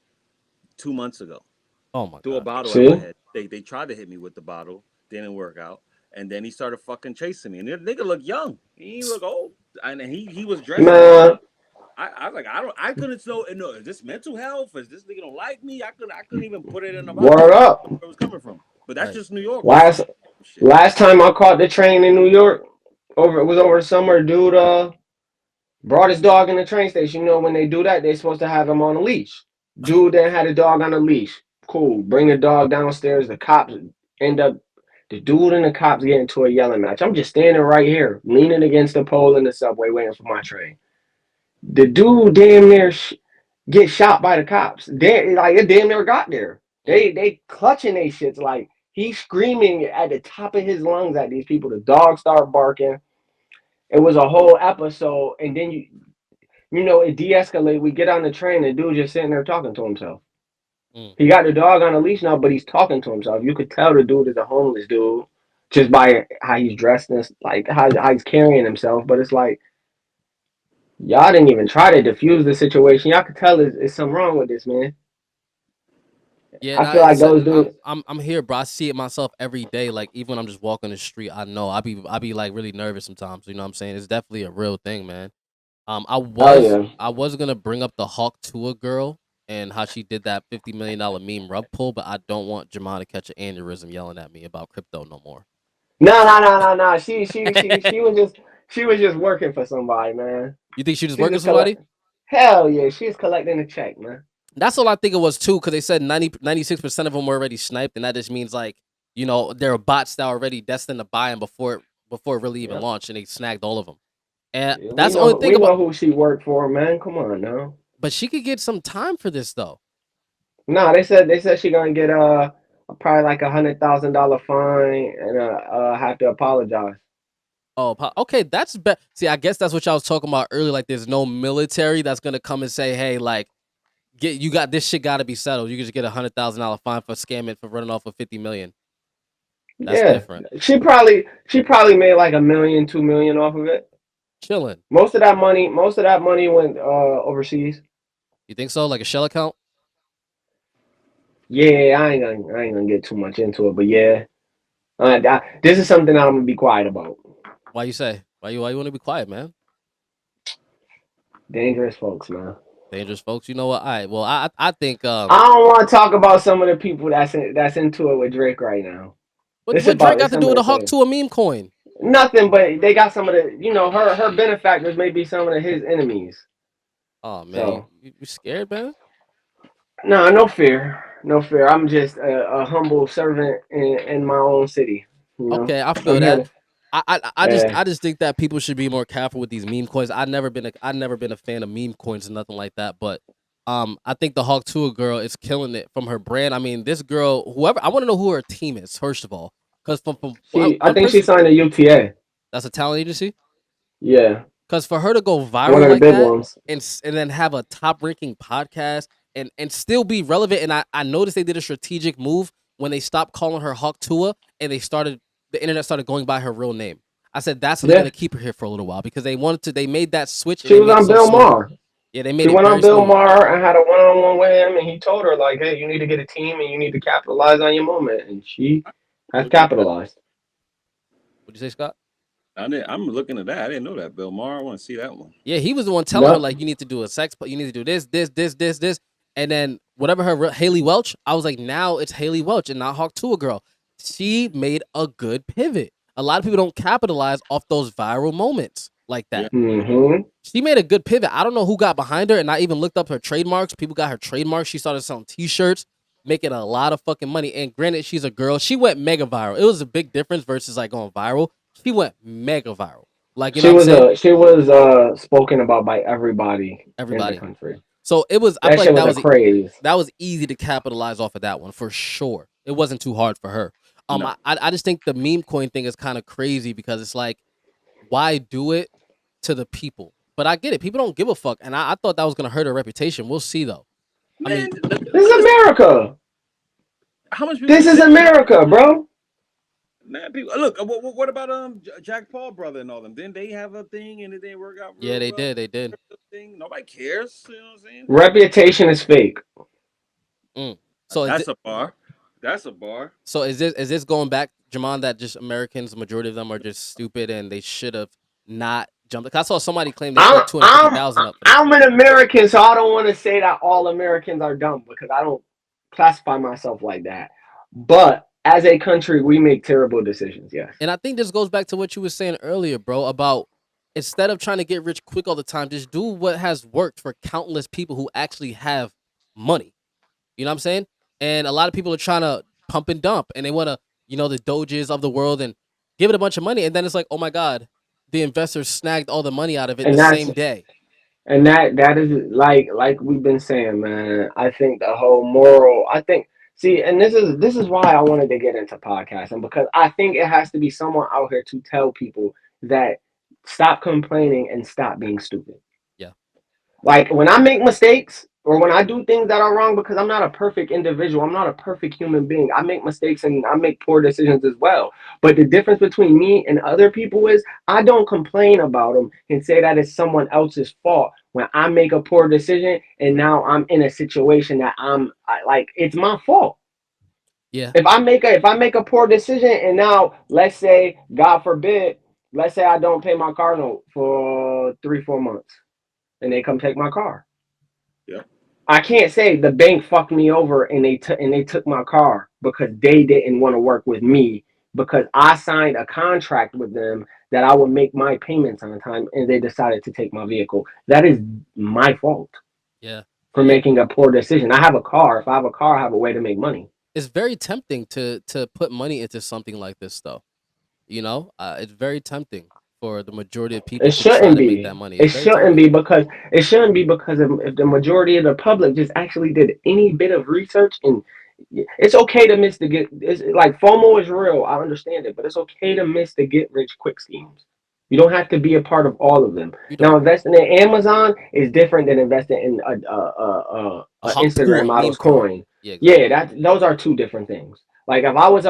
2 months ago. Oh my Threw a God. bottle at my See, head. They tried to hit me with the bottle, didn't work out. And then he started fucking chasing me. And the nigga looked young. He looked old. And he was dressed in man, I was like, I couldn't know, no, is this mental health? Is this nigga don't like me? I couldn't even put it in a box. word up. Where it was coming from. But that's Right. just New York. We Last see shit. last time I caught the train in New York, over summer, dude brought his dog in the train station. You know, when they do that, they're supposed to have him on a leash. Dude then had a dog on a leash. Cool. Bring the dog downstairs. The cops end up, the dude and the cops get into a yelling match. I'm just standing right here, leaning against the pole in the subway, waiting for my train. The dude damn near get shot by the cops. It damn near got there. Mm. They clutching they shits like he's screaming at the top of his lungs at these people. The dog start barking. It was a whole episode, and then it de-escalated. We get on the train, and the dude just sitting there talking to himself. Mm. He got the dog on a leash now, but he's talking to himself. You could tell the dude is a homeless dude just by how he's dressed and like how he's carrying himself. But it's like y'all didn't even try to diffuse the situation. Y'all could tell there's something wrong with this man. Yeah, I nah, feel like it's those dudes. I'm here, bro. I see it myself every day. Like even when I'm just walking the street, I know I be like really nervous sometimes. You know what I'm saying? It's definitely a real thing, man. I Oh was yeah. I was gonna bring up the Hawk Tua girl and how she did that $50 million meme rug pull, but I don't want Jamal to catch an aneurysm yelling at me about crypto no more. No, no, no, no, no. She was just working for somebody, man. You think she was She working just somebody? collect. Hell yeah, she's collecting a check, man. That's all I think it was too, because they said 96% of them were already sniped, and that just means like there are bots that are already destined to buy them before it really even Yep. launched, and they snagged all of them. And Yeah, we that's the only know thing we about. know who she worked for, man. Come on now. But she could get some time for this though. No, they said she gonna get probably like $100,000 fine and have to apologize. Oh, okay, that's see. I guess that's what y'all was talking about earlier. Like, there's no military that's gonna come and say, "Hey, like, get you got this shit got to be settled. You can just get $100,000 fine for scamming for running off with 50 million." That's Yeah, different. she probably made like 1 million, 2 million off of it. Chilling. Most of that money went overseas. You think so? Like a shell account? Yeah, I ain't gonna get too much into it, but yeah, this is something I'm gonna be quiet about. Why you say? Why you want to be quiet, man? Dangerous folks, man. Dangerous folks. You know what? All right. Well, I think I don't want to talk about some of the people that's into it with Drake right now. what It's what Drake about got it's to do some of with the a Hawk things. to a meme coin? Nothing, but they got some of the her benefactors may be some of his enemies. Oh man, you, So you you scared, man? no, no fear, no fear. I'm just a humble servant in my own city. You know, Okay, I I'm feel here that. to. I just think that people should be more careful with these meme coins. I never been a fan of meme coins and nothing like that. But I think the Hawk Tuah girl is killing it from her brand. I mean, this girl, whoever, I want to know who her team is first of all, because from I one think she person, signed a UTA. that's a talent agency. Yeah, Because for her to go one viral of the like big that ones. and then have a top ranking podcast and still be relevant, and I noticed they did a strategic move when they stopped calling her Hawk Tua and the internet started going by her real name. I said that's how they're Yeah, gonna keep her here for a little while because they made that switch and she they was made it on so Bill smooth. Maher. Yeah, they She made it went on very Bill smooth. Maher and had a one-on-one with him, and he told her like, "Hey, you need to get a team and you need to capitalize on your moment." And she has Look into that. capitalized. What'd you say, Scott? I'm looking at that. I didn't know that. Bill Maher. I want to see that one. Yeah, he was the one telling her Yep. like you need to do a sex, but you need to do this, and then whatever Haley Welch. I was like, now it's Haley Welch and not Hawk Tuah girl. She made a good pivot. A lot of people don't capitalize off those viral moments like Yeah. that. Mm-hmm. She made a good pivot. I don't know who got behind her, and I even looked up her trademarks. People got her trademarks. She started selling T-shirts, making a lot of fucking money. And granted, she's a girl. She went mega viral. It was a big difference versus like going viral. She went mega viral. Like you know She what I'm was saying? spoken about by everybody in the Everybody. country. So it was. I That feel shit like was a craze. that was easy to capitalize off of that one for sure. It wasn't too hard for her. No. I just think the meme coin thing is kind of crazy because it's like, why do it to the people? But I get it. People don't give a fuck, and I thought that was gonna hurt her reputation. We'll see though. I mean, Man, This is America. how much people This is say America, bro. man? People look. What about Jack Paul brother and all them? Didn't they have a thing and it didn't work out yeah, real they well? did. They did. Thing. Nobody cares. You know what I'm saying? Reputation is fake. Mm. So is That's it, a bar. That's a bar. so is this going back, Jamon? That just Americans, the majority of them are just stupid, and they should have not jumped. 'Cause I saw somebody claim they I'm put 250,000 I'm up for that. I'm an American, so I don't want to say that all Americans are dumb because I don't classify myself like that. But as a country, we make terrible decisions. Yes. And I think this goes back to what you were saying earlier, bro, about instead of trying to get rich quick all the time, just do what has worked for countless people who actually have money. You know what I'm saying? And a lot of people are trying to pump and dump and they want to, the Doges of the world and give it a bunch of money. And then it's like, oh my God, the investors snagged all the money out of it the And that's same day. and that is like we've been saying, man. I think the whole moral. I think see, and this is why I wanted to get into podcasting because I think it has to be someone out here to tell people that stop complaining and stop being stupid. Yeah. Like when I make mistakes or when I do things that are wrong, because I'm not a perfect individual, I'm not a perfect human being. I make mistakes and I make poor decisions as well. But the difference between me and other people is I don't complain about them and say that it's someone else's fault when I make a poor decision and now I'm in a situation that like it's my fault. Yeah. If I make a poor decision and now let's say God forbid, let's say I don't pay my car note for 3-4 months and they come take my car. Yep. I can't say the bank fucked me over and they took my car because they didn't want to work with me because I signed a contract with them that I would make my payments on time and they decided to take my vehicle. That is my fault Yeah. for And making a poor decision. I have a car. If I have a car, I have a way to make money. it's very tempting to put money into something like this, though. It's very tempting for the majority of people It to try shouldn't to make that be. money. It It's very shouldn't tempting. be because if the majority of the public just actually did any bit of research and it's okay to miss the get. It's like FOMO is real. I understand it, but it's okay to miss the get rich quick schemes. You don't have to be a part of all of them. You Now, don't. investing in Amazon is different than investing in A a hot Instagram coin, meme model's coin. coin. Yeah, Yeah, exactly. those are two different things. Like if I was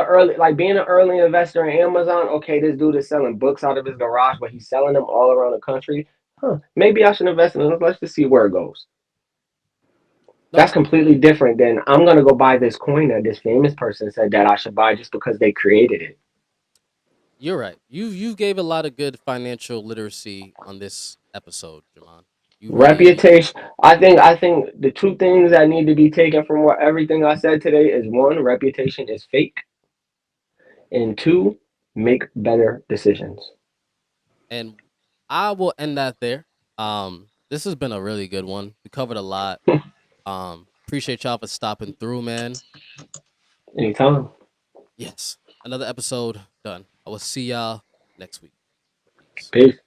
being an early investor in Amazon, okay, this dude is selling books out of his garage, but he's selling them all around the country. Huh? Maybe I should invest in them. Let's just see where it goes. No, That's completely different than I'm gonna go buy this coin that this famous person said that I should buy just because they created it. you're right. You gave a lot of good financial literacy on this episode, Jaman. You really Reputation. I think the two things that need to be taken from what everything I said today is one, reputation is fake, and two, make better decisions. and I will end that there. This has been a really good one. We covered a lot. Appreciate y'all for stopping through, man. Anytime. Yes. Another episode done. I will see y'all next week. Peace. Peace.